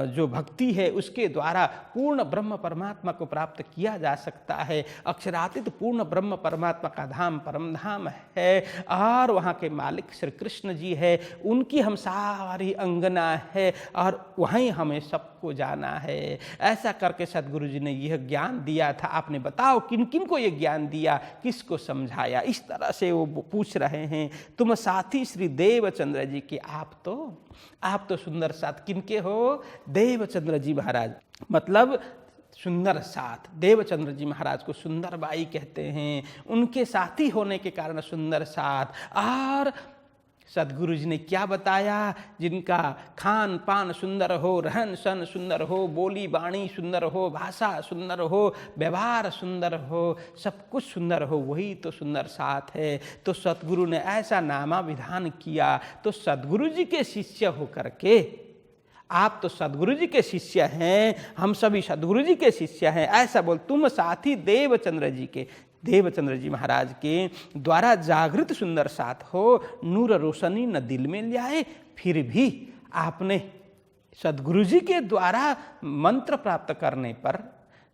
जो भक्ति है उसके द्वारा पूर्ण ब्रह्म परमात्मा को प्राप्त किया जा सकता है। अक्षरातीत पूर्ण ब्रह्म परमात्मा का धाम परम धाम है और वहाँ के मालिक श्री कृष्ण जी है, उनकी हम सारी अंगना है और वहीं हमें सबको जाना है। ऐसा करके सदगुरु जी ने यह ज्ञान दिया था। आपने बताओ किन किन को यह ज्ञान दिया, किसको समझाया। इस तरह से वो पूछ रहे हैं। तुम साथी श्री देवचंद्र जी के, आप तो सुंदर साथ किनके हो, देवचंद्र जी महाराज, मतलब सुंदर साथ। देवचंद्र जी महाराज को सुंदर बाई कहते हैं, उनके साथी होने के कारण सुंदर साथ। और सदगुरु जी ने क्या बताया, जिनका खान पान सुंदर हो, रहन सहन सुंदर हो, बोली बाणी सुंदर हो, भाषा सुंदर हो, व्यवहार सुंदर हो, सब कुछ सुंदर हो, वही तो सुंदर साथ है। तो सदगुरु ने ऐसा नामा विधान किया। तो सदगुरु जी के शिष्य होकर के, आप तो सदगुरु जी के शिष्य हैं, हम सभी सदगुरु जी के शिष्य हैं, ऐसा बोल। तुम साथी देवचंद्र जी के, देवचंद्र जी महाराज के द्वारा जागृत सुंदर साथ हो, नूर रोशनी न दिल में ले आए, फिर भी आपने सदगुरु जी के द्वारा मंत्र प्राप्त करने पर,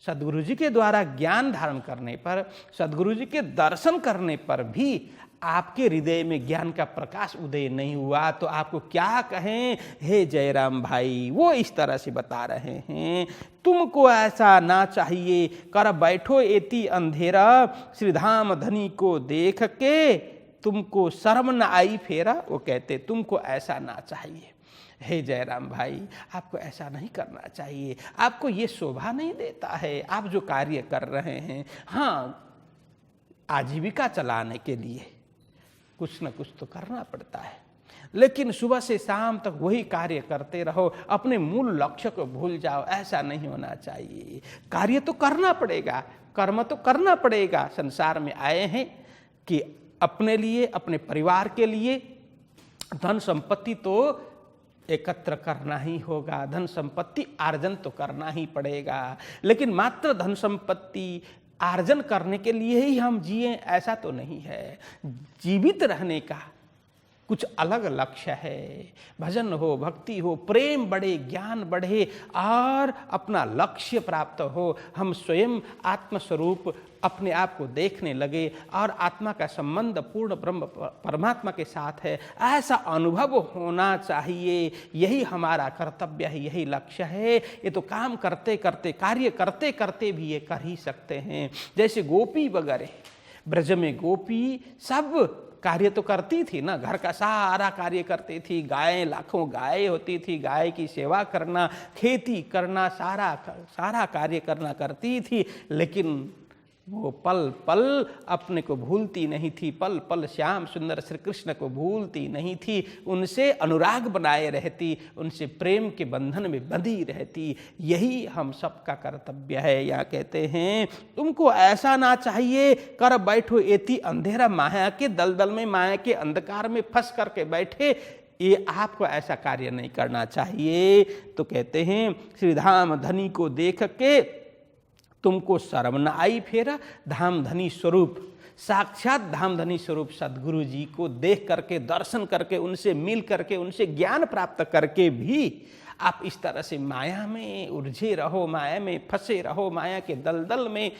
सदगुरु जी के द्वारा ज्ञान धारण करने पर, सदगुरु जी के दर्शन करने पर भी आपके हृदय में ज्ञान का प्रकाश उदय नहीं हुआ। तो आपको क्या कहें हे जयराम भाई। वो इस तरह से बता रहे हैं, तुमको ऐसा ना चाहिए, कर बैठो एती अंधेरा, श्रीधाम धनी को देख के तुमको शर्म न आई फेरा। वो कहते तुमको ऐसा ना चाहिए हे जयराम भाई, आपको ऐसा नहीं करना चाहिए, आपको ये शोभा नहीं देता है। आप जो कार्य कर रहे हैं, हाँ आजीविका चलाने के लिए, कुछ न कुछ तो करना पड़ता है। लेकिन सुबह से शाम तक वही कार्य करते रहो, अपने मूल लक्ष्य को भूल जाओ, ऐसा नहीं होना चाहिए। कार्य तो करना पड़ेगा, कर्म तो करना पड़ेगा। संसार में आए हैं कि अपने लिए, अपने परिवार के लिए धन संपत्ति तो एकत्र करना ही होगा, धन संपत्ति आर्जन तो करना ही पड़ेगा। लेकिन मात्र धन संपत्ति आर्जन करने के लिए ही हम जिए, ऐसा तो नहीं है। जीवित रहने का कुछ अलग लक्ष्य है। भजन हो, भक्ति हो, प्रेम बढ़े, ज्ञान बढ़े और अपना लक्ष्य प्राप्त हो। हम स्वयं आत्मस्वरूप अपने आप को देखने लगे और आत्मा का संबंध पूर्ण ब्रह्म परमात्मा के साथ है, ऐसा अनुभव होना चाहिए। यही हमारा कर्तव्य है, यही लक्ष्य है। ये तो काम करते करते, कार्य करते करते भी ये कर ही सकते हैं। जैसे गोपी वगैरह, ब्रज में गोपी सब कार्य तो करती थी ना, घर का सारा कार्य करती थी। गाय, लाखों गाय होती थी, गाय की सेवा करना, खेती करना, सारा कार्य करना करती थी। लेकिन वो पल पल अपने को भूलती नहीं थी, पल पल श्याम सुंदर श्री कृष्ण को भूलती नहीं थी। उनसे अनुराग बनाए रहती, उनसे प्रेम के बंधन में बंधी रहती। यही हम सबका कर्तव्य है। या कहते हैं तुमको ऐसा ना चाहिए कर बैठो एति अंधेरा, माया के दलदल में, माया के अंधकार में फंस करके बैठे, ये आपको ऐसा कार्य नहीं करना चाहिए। तो कहते हैं श्री धाम धनी को देख के तुमको शर्म न आई फेरा। धाम धनी स्वरूप, साक्षात धाम धनी स्वरूप सद्गुरु जी को देख करके, दर्शन करके, उनसे मिल करके, उनसे ज्ञान प्राप्त करके भी आप इस तरह से माया में उलझे रहो, माया में फंसे रहो, माया के दलदल में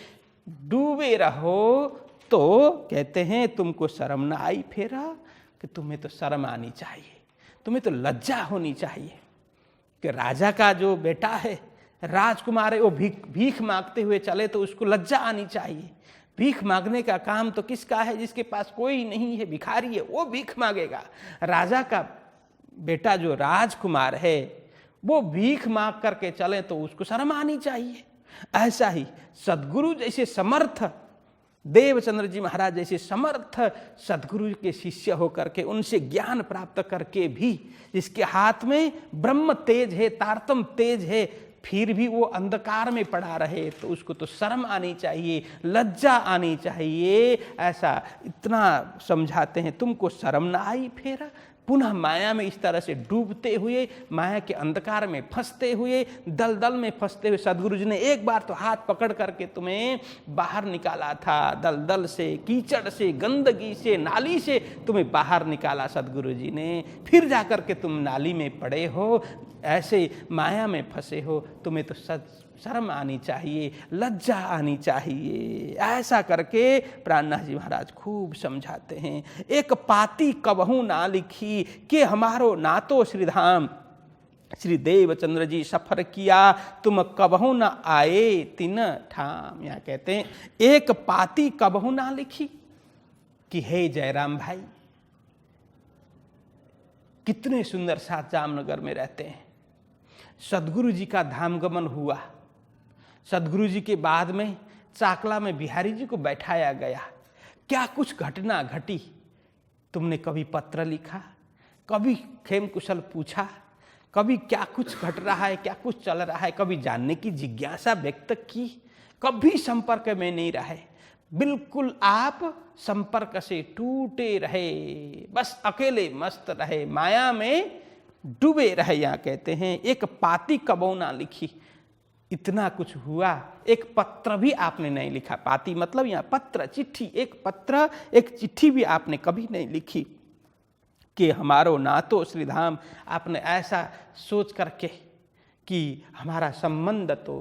डूबे रहो, तो कहते हैं तुमको शर्म न आई फेरा, कि तुम्हें तो शर्म आनी चाहिए, तुम्हें तो लज्जा होनी चाहिए कि राजा का जो बेटा है, राजकुमार है, वो भीख मांगते हुए चले तो उसको लज्जा आनी चाहिए। भीख मांगने का काम तो किसका है? जिसके पास कोई नहीं है, भिखारी है, वो भीख मांगेगा। राजा का बेटा जो राजकुमार है वो भीख मांग करके चले तो उसको शर्म आनी चाहिए। ऐसा ही सद्गुरु जैसे समर्थ, देवचंद्र जी महाराज जैसे समर्थ सद्गुरु के शिष्य होकर के, उनसे ज्ञान प्राप्त करके भी, जिसके हाथ में ब्रह्म तेज है, तारतम तेज है, फिर भी वो अंधकार में पड़ा रहे, तो उसको तो शर्म आनी चाहिए, लज्जा आनी चाहिए। ऐसा इतना समझाते हैं। तुमको शर्म ना आई फेरा, पुनः माया में इस तरह से डूबते हुए, माया के अंधकार में फंसते हुए, दलदल में फंसते हुए, सद्गुरु जी ने एक बार तो हाथ पकड़ करके तुम्हें बाहर निकाला था। दलदल से, कीचड़ से, गंदगी से, नाली से तुम्हें बाहर निकाला सद्गुरु जी ने। फिर जाकर के तुम नाली में पड़े हो, ऐसे माया में फंसे हो, तुम्हें तो शर्म आनी चाहिए, लज्जा आनी चाहिए। ऐसा करके प्राणनाथ जी महाराज खूब समझाते हैं। एक पाती कबहू ना लिखी कि हमारो ना तो श्रीधाम श्री देवचंद्र जी सफर किया, तुम कबहू न आए तिन ठाम। यहाँ कहते हैं एक पाती कबहू ना लिखी कि हे जयराम भाई, कितने सुंदर साथ जामनगर में रहते हैं। सद्गुरु जी का धाम गमन हुआ, सद्गुरु जी के बाद में चाकला में बिहारी जी को बैठाया गया। क्या कुछ घटना घटी, तुमने कभी पत्र लिखा, कभी खेम कुशल पूछा, कभी क्या कुछ घट रहा है, क्या कुछ चल रहा है, कभी जानने की जिज्ञासा व्यक्त की? कभी संपर्क में नहीं रहे, बिल्कुल आप संपर्क से टूटे रहे, बस अकेले मस्त रहे, माया में डूबे रहे। यहाँ कहते हैं एक पाती कबहू ना लिखी, इतना कुछ हुआ, एक पत्र भी आपने नहीं लिखा। पाती मतलब यहाँ पत्र, चिट्ठी, एक पत्र, एक चिट्ठी भी आपने कभी नहीं लिखी कि हमारो ना तो श्रीधाम। आपने ऐसा सोच करके कि हमारा संबंध तो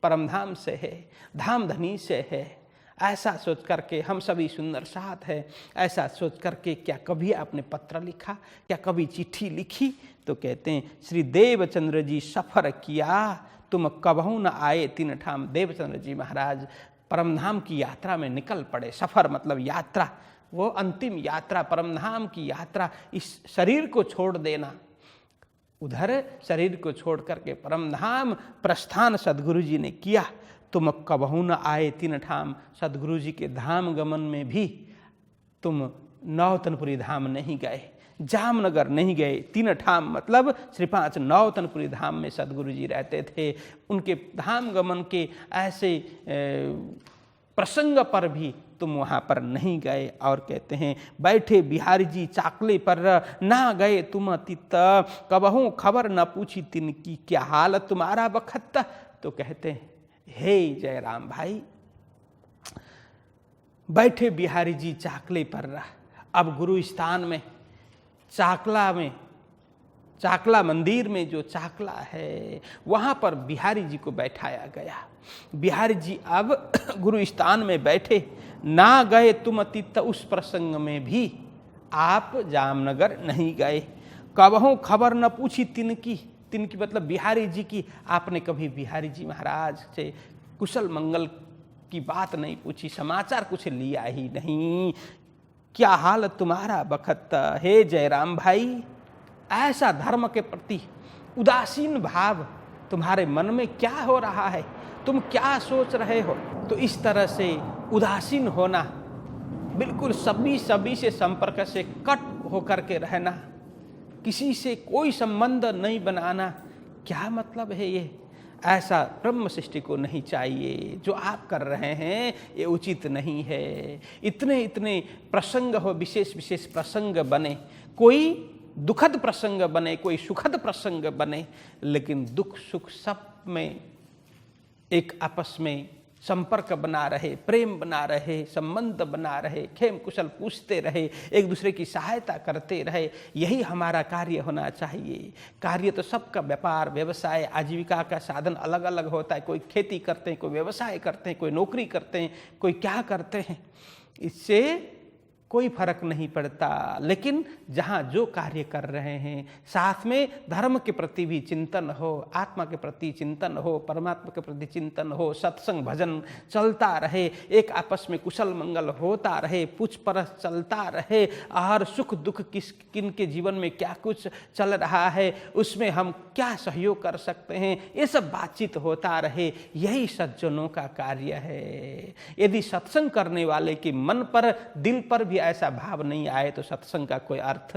परमधाम से है, धाम धनी से है, ऐसा सोच करके हम सभी सुंदर साथ है, ऐसा सोच करके क्या कभी आपने पत्र लिखा, क्या कभी चिट्ठी लिखी? तो कहते हैं श्री देवचंद्र जी सफर किया, तुम कबहू न आए तीन ठाम। देवचंद्र जी महाराज परमधाम की यात्रा में निकल पड़े। सफर मतलब यात्रा, वो अंतिम यात्रा, परमधाम की यात्रा। इस शरीर को छोड़ देना, उधर शरीर को छोड़ करके परमधाम प्रस्थान सद्गुरु जी ने किया। तुम कबहू न आए तीन ठाम, सद्गुरु जी के धाम गमन में भी तुम नौतनपुरी धाम नहीं गए, जामनगर नहीं गए। 3 ठाम मतलब श्री 5 नौतनपुरी धाम में सदगुरु जी रहते थे। उनके धाम गमन के ऐसे प्रसंग पर भी तुम वहाँ पर नहीं गए। और कहते हैं बैठे बिहारी जी चाकले पर ना गए तुम तित, कबहू खबर न पूछी तिनकी क्या हाल तुम्हारा बखत। तो कहते हैं हे जयराम भाई, बैठे बिहारी जी चाकले पर, अब गुरु स्थान में चाकला मंदिर में जो चाकला है वहाँ पर बिहारी जी को बैठाया गया। बिहारी जी अब गुरु स्थान में बैठे, ना गए तुम अतीत, उस प्रसंग में भी आप जामनगर नहीं गए। कबहू खबर न पूछी तिनकी मतलब बिहारी जी की, आपने कभी बिहारी जी महाराज से कुशल मंगल की बात नहीं पूछी, समाचार कुछ लिया ही नहीं। क्या हाल तुम्हारा बखत। हे जयराम भाई, ऐसा धर्म के प्रति उदासीन भाव तुम्हारे मन में क्या हो रहा है, तुम क्या सोच रहे हो। तो इस तरह से उदासीन होना, बिल्कुल सभी से संपर्क से कट होकर के रहना, किसी से कोई संबंध नहीं बनाना, क्या मतलब है ये। ऐसा ब्रह्म सृष्टि को नहीं चाहिए। जो आप कर रहे हैं ये उचित नहीं है। इतने प्रसंग हो, विशेष प्रसंग बने, कोई दुखद प्रसंग बने, कोई सुखद प्रसंग बने, लेकिन दुख सुख सब में एक आपस में संपर्क बना रहे, प्रेम बना रहे, संबंध बना रहे, खेम कुशल पूछते रहे, एक दूसरे की सहायता करते रहे, यही हमारा कार्य होना चाहिए। कार्य तो सबका व्यापार व्यवसाय आजीविका का साधन अलग अलग होता है। कोई खेती करते हैं, कोई व्यवसाय करते हैं, कोई नौकरी करते हैं, कोई क्या करते हैं, इससे कोई फर्क नहीं पड़ता। लेकिन जहाँ जो कार्य कर रहे हैं साथ में धर्म के प्रति भी चिंतन हो, आत्मा के प्रति चिंतन हो, परमात्मा के प्रति चिंतन हो, सत्संग भजन चलता रहे, एक आपस में कुशल मंगल होता रहे, पूछ परछ चलता रहे, और सुख दुख किन के जीवन में क्या कुछ चल रहा है, उसमें हम क्या सहयोग कर सकते हैं, ये सब बातचीत होता रहे, यही सज्जनों का कार्य है। यदि सत्संग करने वाले के मन पर, दिल पर भी ऐसा भाव नहीं आए तो सत्संग का कोई अर्थ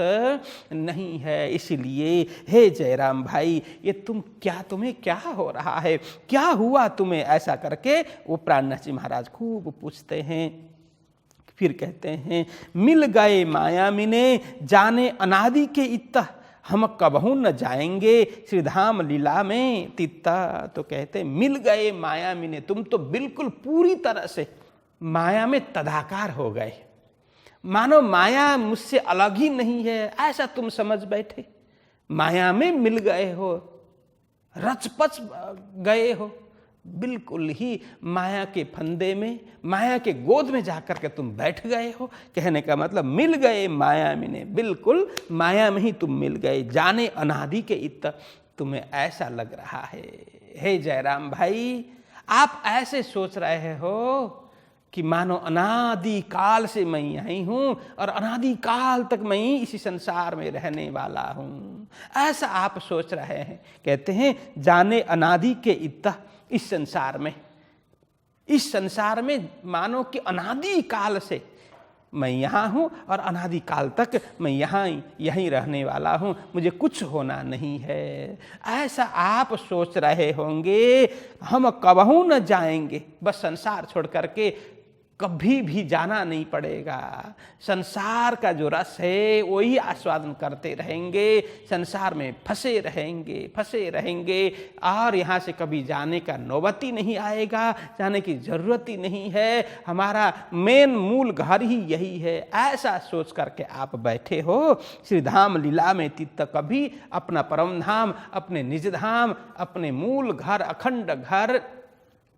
नहीं है। इसीलिए हे जयराम भाई, ये तुम्हें क्या हो रहा है, क्या हुआ तुम्हें, ऐसा करके वो प्राणनाथ जी महाराज खूब पूछते हैं। फिर कहते हैं मिल गए माया मिने जाने अनादि के इत्ता, हम कबहू न जाएंगे श्रीधाम लीला में तित्ता। तो कहते हैं मिल गए माया मिने, तुम तो बिल्कुल पूरी तरह से माया में तदाकार हो गए, मानो माया मुझसे अलग ही नहीं है, ऐसा तुम समझ बैठे। माया में मिल गए हो, रचपच गए हो, बिल्कुल ही माया के फंदे में, माया के गोद में जाकर के तुम बैठ गए हो। कहने का मतलब मिल गए माया में, बिल्कुल माया में ही तुम मिल गए, जाने अनादि के इत, तुम्हें ऐसा लग रहा है। हे जयराम भाई, आप ऐसे सोच रहे हो कि मानो अनादि काल से मैं यही हूँ और अनादि काल तक मैं ही इसी संसार में रहने वाला हूँ, ऐसा आप सोच रहे हैं। कहते हैं जाने अनादि के इत्ता, इस संसार में मानो कि अनादि काल से मैं यहाँ हूँ और अनादि काल तक मैं यहीं रहने वाला हूँ, मुझे कुछ होना नहीं है, ऐसा आप सोच रहे होंगे। हम कबहू न जाएंगे, बस संसार छोड़ करके कभी भी जाना नहीं पड़ेगा। संसार का जो रस है वही आस्वादन करते रहेंगे, संसार में फंसे रहेंगे और यहाँ से कभी जाने का नौबत ही नहीं आएगा, जाने की जरूरत ही नहीं है, हमारा मेन मूल घर ही यही है। ऐसा सोच करके आप बैठे हो श्रीधाम लीला में तित्त, कभी अपना परम धाम, अपने निज धाम, अपने मूल घर, अखंड घर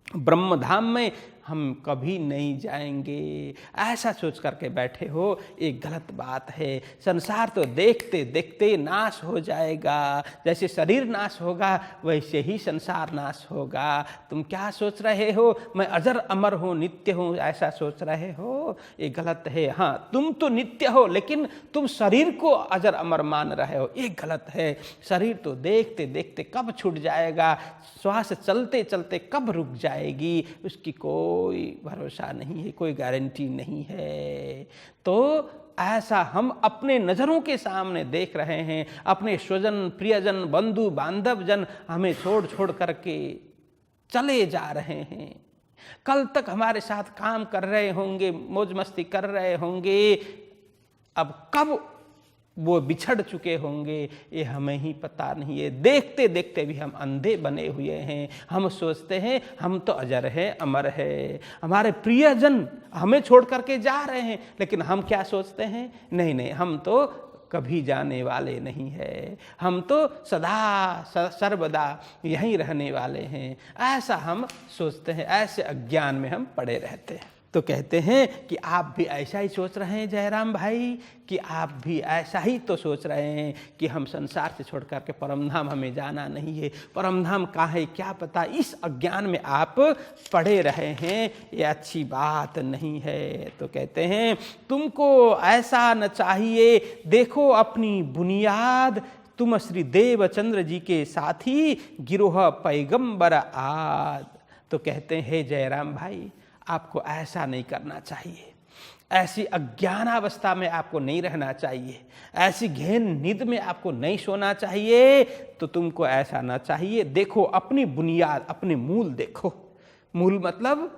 ब्रह्म धाम में हम कभी नहीं जाएंगे, ऐसा सोच करके बैठे हो। एक गलत बात है। संसार तो देखते देखते नाश हो जाएगा, जैसे शरीर नाश होगा वैसे ही संसार नाश होगा। तुम क्या सोच रहे हो मैं अजर अमर हूँ, नित्य हूँ, ऐसा सोच रहे हो, ये गलत है। हाँ, तुम तो नित्य हो लेकिन तुम शरीर को अजर अमर मान रहे हो, ये गलत है। शरीर तो देखते देखते कब छूट जाएगा, श्वास चलते चलते कब रुक जाएगी, उसकी कोई भरोसा नहीं है, कोई गारंटी नहीं है। तो ऐसा हम अपने नज़रों के सामने देख रहे हैं। अपने स्वजन, प्रियजन, बंधु बांधव जन हमें छोड़ छोड़ करके चले जा रहे हैं। कल तक हमारे साथ काम कर रहे होंगे, मौज मस्ती कर रहे होंगे, अब कब वो बिछड़ चुके होंगे ये हमें ही पता नहीं है। देखते देखते भी हम अंधे बने हुए हैं। हम सोचते हैं हम तो अजर है, अमर है, हमारे प्रियजन हमें छोड़ करके जा रहे हैं, लेकिन हम क्या सोचते हैं, नहीं नहीं, हम तो कभी जाने वाले नहीं है, हम तो सदा सर्वदा यहीं रहने वाले हैं। ऐसा हम सोचते हैं, ऐसे अज्ञान में हम पड़े रहते हैं। तो कहते हैं कि आप भी ऐसा ही सोच रहे हैं जयराम भाई, कि आप भी ऐसा ही तो सोच रहे हैं कि हम संसार से छोड़ कर के परमधाम हमें जाना नहीं है। परमधाम कहाँ है क्या पता, इस अज्ञान में आप पड़े रहे हैं, ये अच्छी बात नहीं है। तो कहते हैं तुमको ऐसा न चाहिए, देखो अपनी बुनियाद, तुम श्री देवचंद्र जी के साथी, गिरोह पैगंबर आद। तो कहते हैं जयराम भाई आपको ऐसा नहीं करना चाहिए, ऐसी अज्ञानावस्था में आपको नहीं रहना चाहिए, ऐसी गहन नींद में आपको नहीं सोना चाहिए। तो तुमको ऐसा ना चाहिए, देखो अपनी बुनियाद, अपने मूल देखो। मूल मतलब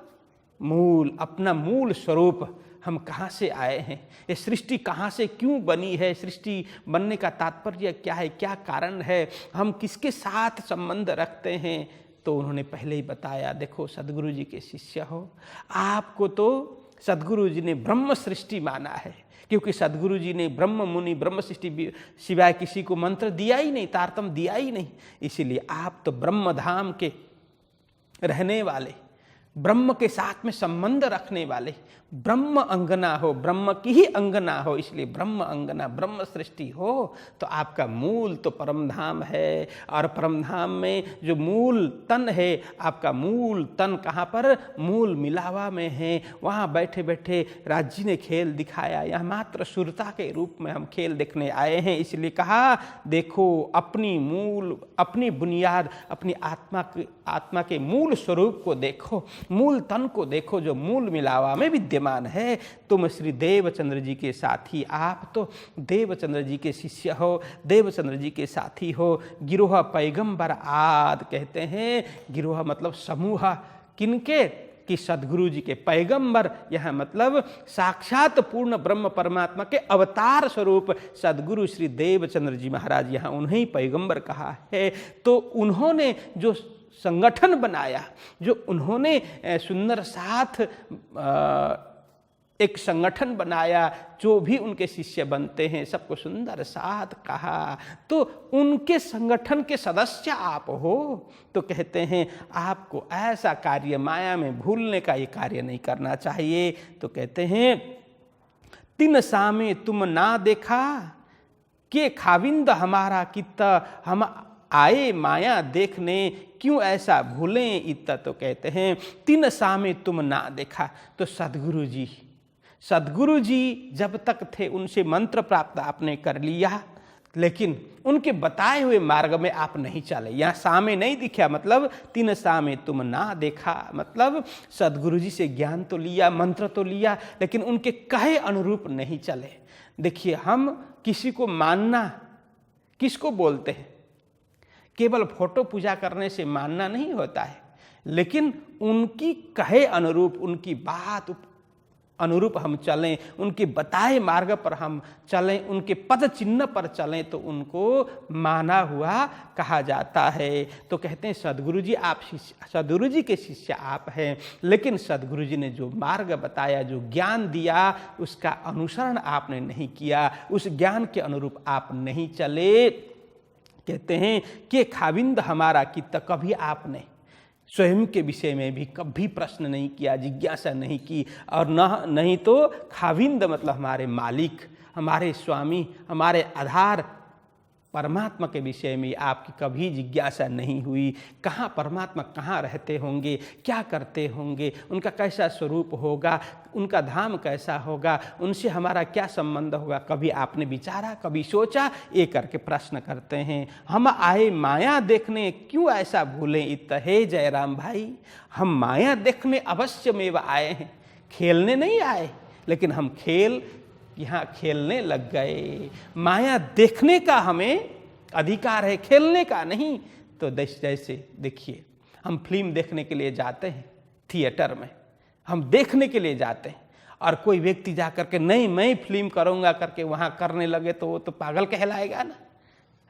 मूल, अपना मूल स्वरूप, हम कहाँ से आए हैं, ये सृष्टि कहाँ से क्यों बनी है, सृष्टि बनने का तात्पर्य क्या है, क्या कारण है, हम किसके साथ संबंध रखते हैं। तो उन्होंने पहले ही बताया, देखो सद्गुरु जी के शिष्य हो, आपको तो सद्गुरु जी ने ब्रह्म सृष्टि माना है, क्योंकि सद्गुरु जी ने ब्रह्म मुनि ब्रह्म सृष्टि सिवाय किसी को मंत्र दिया ही नहीं, तारतम दिया ही नहीं। इसीलिए आप तो ब्रह्म धाम के रहने वाले, ब्रह्म के साथ में संबंध रखने वाले, ब्रह्म अंगना हो, ब्रह्म की ही अंगना हो, इसलिए ब्रह्म अंगना, ब्रह्म सृष्टि हो। तो आपका मूल तो परमधाम है, और परमधाम में जो मूल तन है, आपका मूल तन कहाँ पर, मूल मिलावा में है। वहाँ बैठे बैठे राज जी ने खेल दिखाया, यह मात्र सुरता के रूप में हम खेल देखने आए हैं। इसलिए कहा देखो अपनी मूल, अपनी बुनियाद, अपनी आत्मा के मूल स्वरूप को देखो, मूल तन को देखो, जो मूल मिलावा में विद्यमान है। तुम श्री देवचंद्र जी के साथी, आप तो देवचंद्र जी के शिष्य हो, देवचंद्र जी के साथी हो। गिरोह पैगंबर आद, कहते हैं गिरोह मतलब समूह, किनके, कि सद्गुरु जी के। पैगंबर यह मतलब साक्षात पूर्ण ब्रह्म परमात्मा के अवतार स्वरूप सद्गुरु श्री देवचंद्र जी महाराज, यहाँ उन्हें पैगंबर कहा है। तो उन्होंने जो संगठन बनाया, जो उन्होंने सुंदर साथ एक संगठन बनाया, जो भी उनके शिष्य बनते हैं सबको सुंदर साथ कहा, तो उनके संगठन के सदस्य आप हो। तो कहते हैं आपको ऐसा कार्य माया में भूलने का ये कार्य नहीं करना चाहिए। तो कहते हैं तिन सामे तुम ना देखा, के खाविंद हमारा कित्ता, हम आए माया देखने, क्यों ऐसा भूलें इत्ता। तो कहते हैं तिन सामे तुम ना देखा। तो सद्गुरु जी जब तक थे उनसे मंत्र प्राप्त आपने कर लिया, लेकिन उनके बताए हुए मार्ग में आप नहीं चले। यहाँ सामे नहीं दिखा, मतलब तिन सामे तुम ना देखा, मतलब सद्गुरु जी से ज्ञान तो लिया, मंत्र तो लिया, लेकिन उनके कहे अनुरूप नहीं चले। देखिए हम किसी को मानना किसको बोलते हैं, केवल फोटो पूजा करने से मानना नहीं होता है, लेकिन उनकी कहे अनुरूप, उनकी बात अनुरूप हम चलें, उनके बताए मार्ग पर हम चलें, उनके पद चिन्ह पर चलें, तो उनको माना हुआ कहा जाता है। तो कहते हैं सद्गुरु जी आप सद्गुरु जी के शिष्य आप हैं, लेकिन सद्गुरु जी ने जो मार्ग बताया, जो ज्ञान दिया, उसका अनुसरण आपने नहीं किया, उस ज्ञान के अनुरूप आप नहीं चले। कहते हैं कि खाविंद हमारा कित्ता, कभी आपने स्वयं के विषय में भी कभी प्रश्न नहीं किया, जिज्ञासा नहीं की, और नहीं तो खाविंद मतलब हमारे मालिक, हमारे स्वामी, हमारे आधार परमात्मा के विषय में आपकी कभी जिज्ञासा नहीं हुई। कहाँ परमात्मा कहाँ रहते होंगे, क्या करते होंगे, उनका कैसा स्वरूप होगा, उनका धाम कैसा होगा, उनसे हमारा क्या संबंध होगा, कभी आपने विचारा, कभी सोचा, ये करके प्रश्न करते हैं। हम आए माया देखने, क्यों ऐसा भूलें इत हे जयराम भाई, हम माया देखने अवश्य में आए हैं, खेलने नहीं आए। लेकिन हम खेल यहाँ खेलने लग गए। माया देखने का हमें अधिकार है, खेलने का नहीं। तो जैसे देखिए, हम फिल्म देखने के लिए जाते हैं थिएटर में, हम देखने के लिए जाते हैं, और कोई व्यक्ति जा करके नहीं मैं फिल्म करूँगा करके वहाँ करने लगे तो वो तो पागल कहलाएगा ना,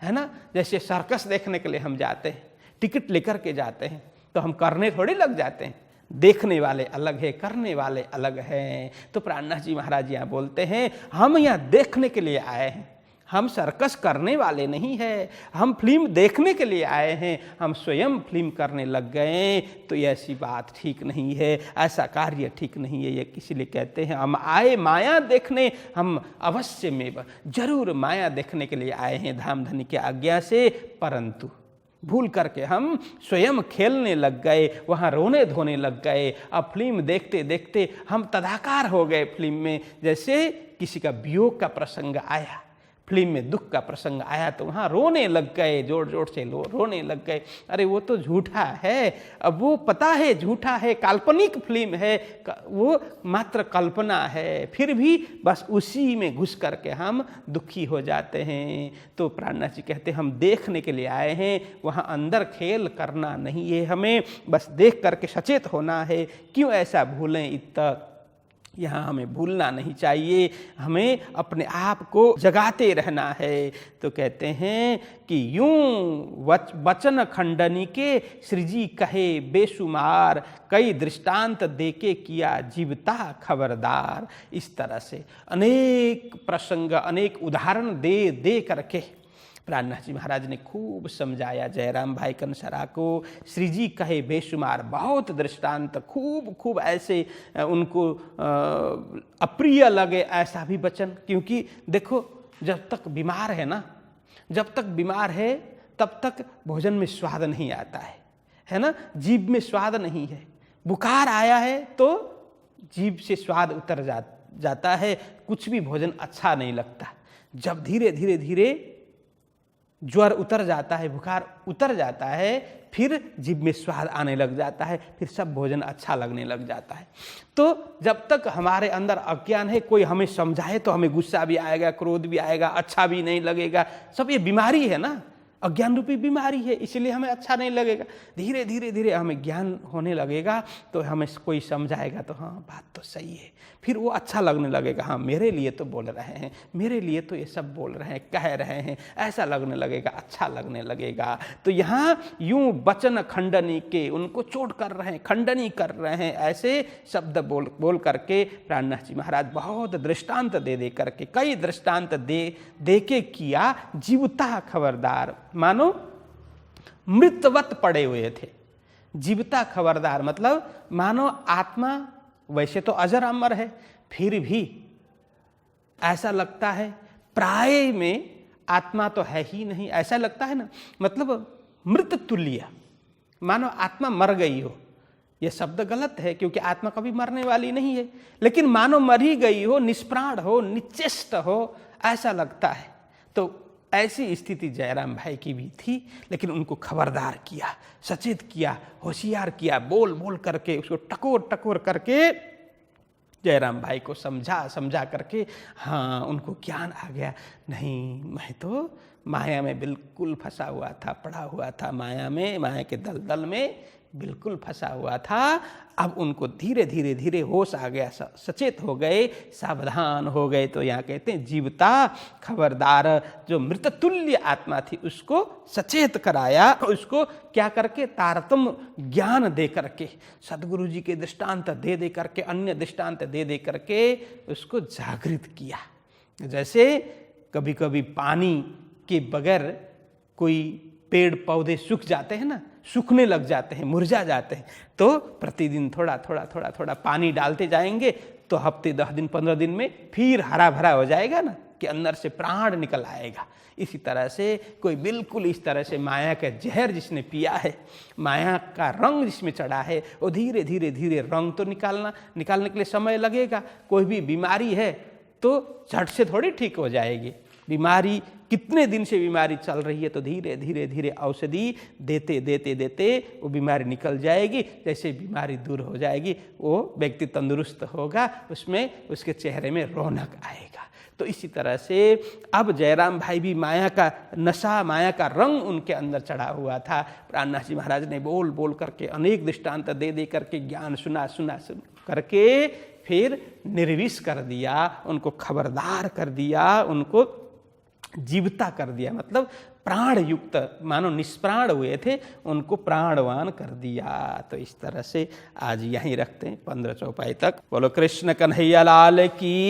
है ना। जैसे सर्कस देखने के लिए हम जाते हैं, टिकट लेकर के जाते हैं, तो हम करने थोड़ी लग जाते हैं। देखने वाले अलग है, करने वाले अलग हैं। तो प्राणनाथ जी महाराज यहाँ बोलते हैं हम यहाँ देखने के लिए आए हैं, हम सर्कस करने वाले नहीं हैं, हम फिल्म देखने के लिए आए हैं, हम स्वयं फिल्म करने लग गए। तो ये ऐसी बात ठीक नहीं है, ऐसा कार्य ठीक नहीं है। ये इसीलिए कहते हैं हम आए माया देखने, हम अवश्य में जरूर माया देखने के लिए आए हैं धाम धनी की आज्ञा से, परंतु भूल करके हम स्वयं खेलने लग गए, वहाँ रोने धोने लग गए। अब फिल्म देखते देखते हम तदाकार हो गए फिल्म में। जैसे किसी का वियोग का प्रसंग आया, फिल्म में दुख का प्रसंग आया, तो वहाँ रोने लग गए, जोर जोर से रोने लग गए। अरे वो तो झूठा है, अब वो पता है झूठा है, काल्पनिक फिल्म है, वो मात्र कल्पना है, फिर भी बस उसी में घुस करके हम दुखी हो जाते हैं। तो प्राणनाथ जी कहते हैं हम देखने के लिए आए हैं, वहाँ अंदर खेल करना नहीं है, हमें बस देख करके सचेत होना है। क्यों ऐसा भूलें, इतना यहाँ हमें भूलना नहीं चाहिए, हमें अपने आप को जगाते रहना है। तो कहते हैं कि यूं वचन खंडनी के श्रीजी कहे बेशुमार, कई दृष्टांत देके किया जीवता खबरदार। इस तरह से अनेक प्रसंग, अनेक उदाहरण दे दे करके प्राणनाथ जी महाराज ने खूब समझाया जयराम भाई कंसरा को। श्री जी कहे बेशुमार, बहुत दृष्टांत, खूब खूब ऐसे उनको अप्रिय लगे ऐसा भी वचन। क्योंकि देखो जब तक बीमार है ना, जब तक बीमार है तब तक भोजन में स्वाद नहीं आता है ना, जीभ में स्वाद नहीं है। बुखार आया है तो जीभ से स्वाद उतर जाता है, कुछ भी भोजन अच्छा नहीं लगता। जब धीरे धीरे धीरे ज्वर उतर जाता है, बुखार उतर जाता है, फिर जीभ में स्वाद आने लग जाता है, फिर सब भोजन अच्छा लगने लग जाता है। तो जब तक हमारे अंदर अज्ञान है, कोई हमें समझाए तो हमें गुस्सा भी आएगा, क्रोध भी आएगा, अच्छा भी नहीं लगेगा। सब ये बीमारी है ना, अज्ञान रूपी बीमारी है, इसलिए हमें अच्छा नहीं लगेगा। धीरे धीरे धीरे हमें ज्ञान होने लगेगा तो हमें कोई समझाएगा तो हाँ बात तो सही है, फिर वो अच्छा लगने लगेगा। हाँ मेरे लिए तो बोल रहे हैं, मेरे लिए तो ये सब बोल रहे हैं, कह रहे हैं, ऐसा लगने लगेगा, अच्छा लगने लगेगा। तो यहाँ यूं वचन खंडनी के, उनको चोट कर रहे हैं, खंडनी कर रहे हैं, ऐसे शब्द बोल करके प्राणनाथ जी महाराज बहुत दृष्टांत दे करके, कई दृष्टांत दे के किया जीवता खबरदार। मानो मृतवत पड़े हुए थे। जीवता खबरदार मतलब मानो आत्मा वैसे तो अजर अमर है, फिर भी ऐसा लगता है प्राय में आत्मा तो है ही नहीं, ऐसा लगता है ना। मतलब मृत तुल्य, मानो आत्मा मर गई हो। यह शब्द गलत है क्योंकि आत्मा कभी मरने वाली नहीं है, लेकिन मानो मर ही गई हो, निष्प्राण हो, निश्चेष्ट हो, ऐसा लगता है। तो ऐसी स्थिति जयराम भाई की भी थी, लेकिन उनको खबरदार किया, सचेत किया, होशियार किया, बोल बोल करके उसको टकोर टकोर करके जयराम भाई को समझा करके हाँ उनको ज्ञान आ गया। नहीं, मैं तो माया में बिल्कुल फंसा हुआ था, पड़ा हुआ था माया में, माया के दलदल में बिल्कुल फंसा हुआ था। अब उनको धीरे धीरे धीरे होश आ गया, सचेत हो गए, सावधान हो गए। तो यहाँ कहते हैं जीवता खबरदार, जो मृततुल्य आत्मा थी उसको सचेत कराया, उसको क्या करके तारतम्य ज्ञान दे करके, सदगुरु जी के दृष्टांत दे करके, अन्य दृष्टांत दे करके उसको जागृत किया। जैसे कभी कभी पानी के बगैर कोई पेड़ पौधे सूख जाते हैं ना, सूखने लग जाते हैं, मुरझा जाते हैं, तो प्रतिदिन थोड़ा थोड़ा पानी डालते जाएंगे तो हफ्ते 10 दिन 15 दिन में फिर हरा भरा हो जाएगा ना, कि अंदर से प्राण निकल आएगा। इसी तरह से कोई बिल्कुल इस तरह से माया का जहर जिसने पिया है, माया का रंग जिसमें चढ़ा है, वो धीरे धीरे धीरे रंग तो निकालने के लिए समय लगेगा। कोई भी बीमारी है तो झट से थोड़ी ठीक हो जाएगी। बीमारी कितने दिन से बीमारी चल रही है, तो धीरे धीरे धीरे औषधि देते वो बीमारी निकल जाएगी। जैसे बीमारी दूर हो जाएगी वो व्यक्ति तंदुरुस्त होगा, उसमें उसके चेहरे में रौनक आएगा। तो इसी तरह से अब जयराम भाई भी माया का नशा, माया का रंग उनके अंदर चढ़ा हुआ था। प्राणनाथ जी महाराज ने बोल बोल करके अनेक दृष्टांत दे दे करके ज्ञान सुना करके फिर निर्विष कर दिया, उनको खबरदार कर दिया, उनको जीवता कर दिया, मतलब प्राण युक्त, मानो निष्प्राण हुए थे उनको प्राणवान कर दिया। तो इस तरह से आज यहीं रखते हैं 15 चौपाई तक। बोलो कृष्ण कन्हैया लाल की।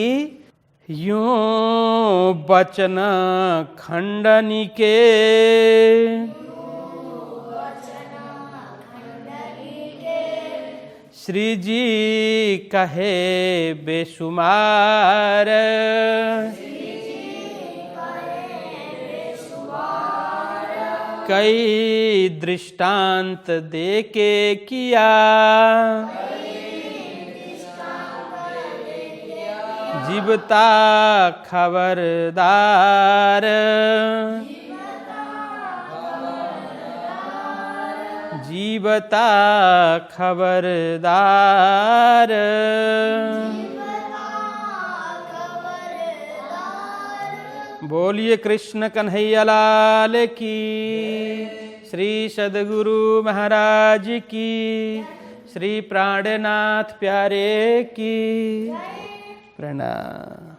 यूं बचन खंडनी के श्री जी कहे बेशुमार, कई दृष्टांत दे के किया, जीवता खबरदार, जीवता खबरदार। बोलिए कृष्ण कन्हैया लाल की। श्री सद्गुरु महाराज की, श्री प्राणनाथ प्यारे की प्रणाम।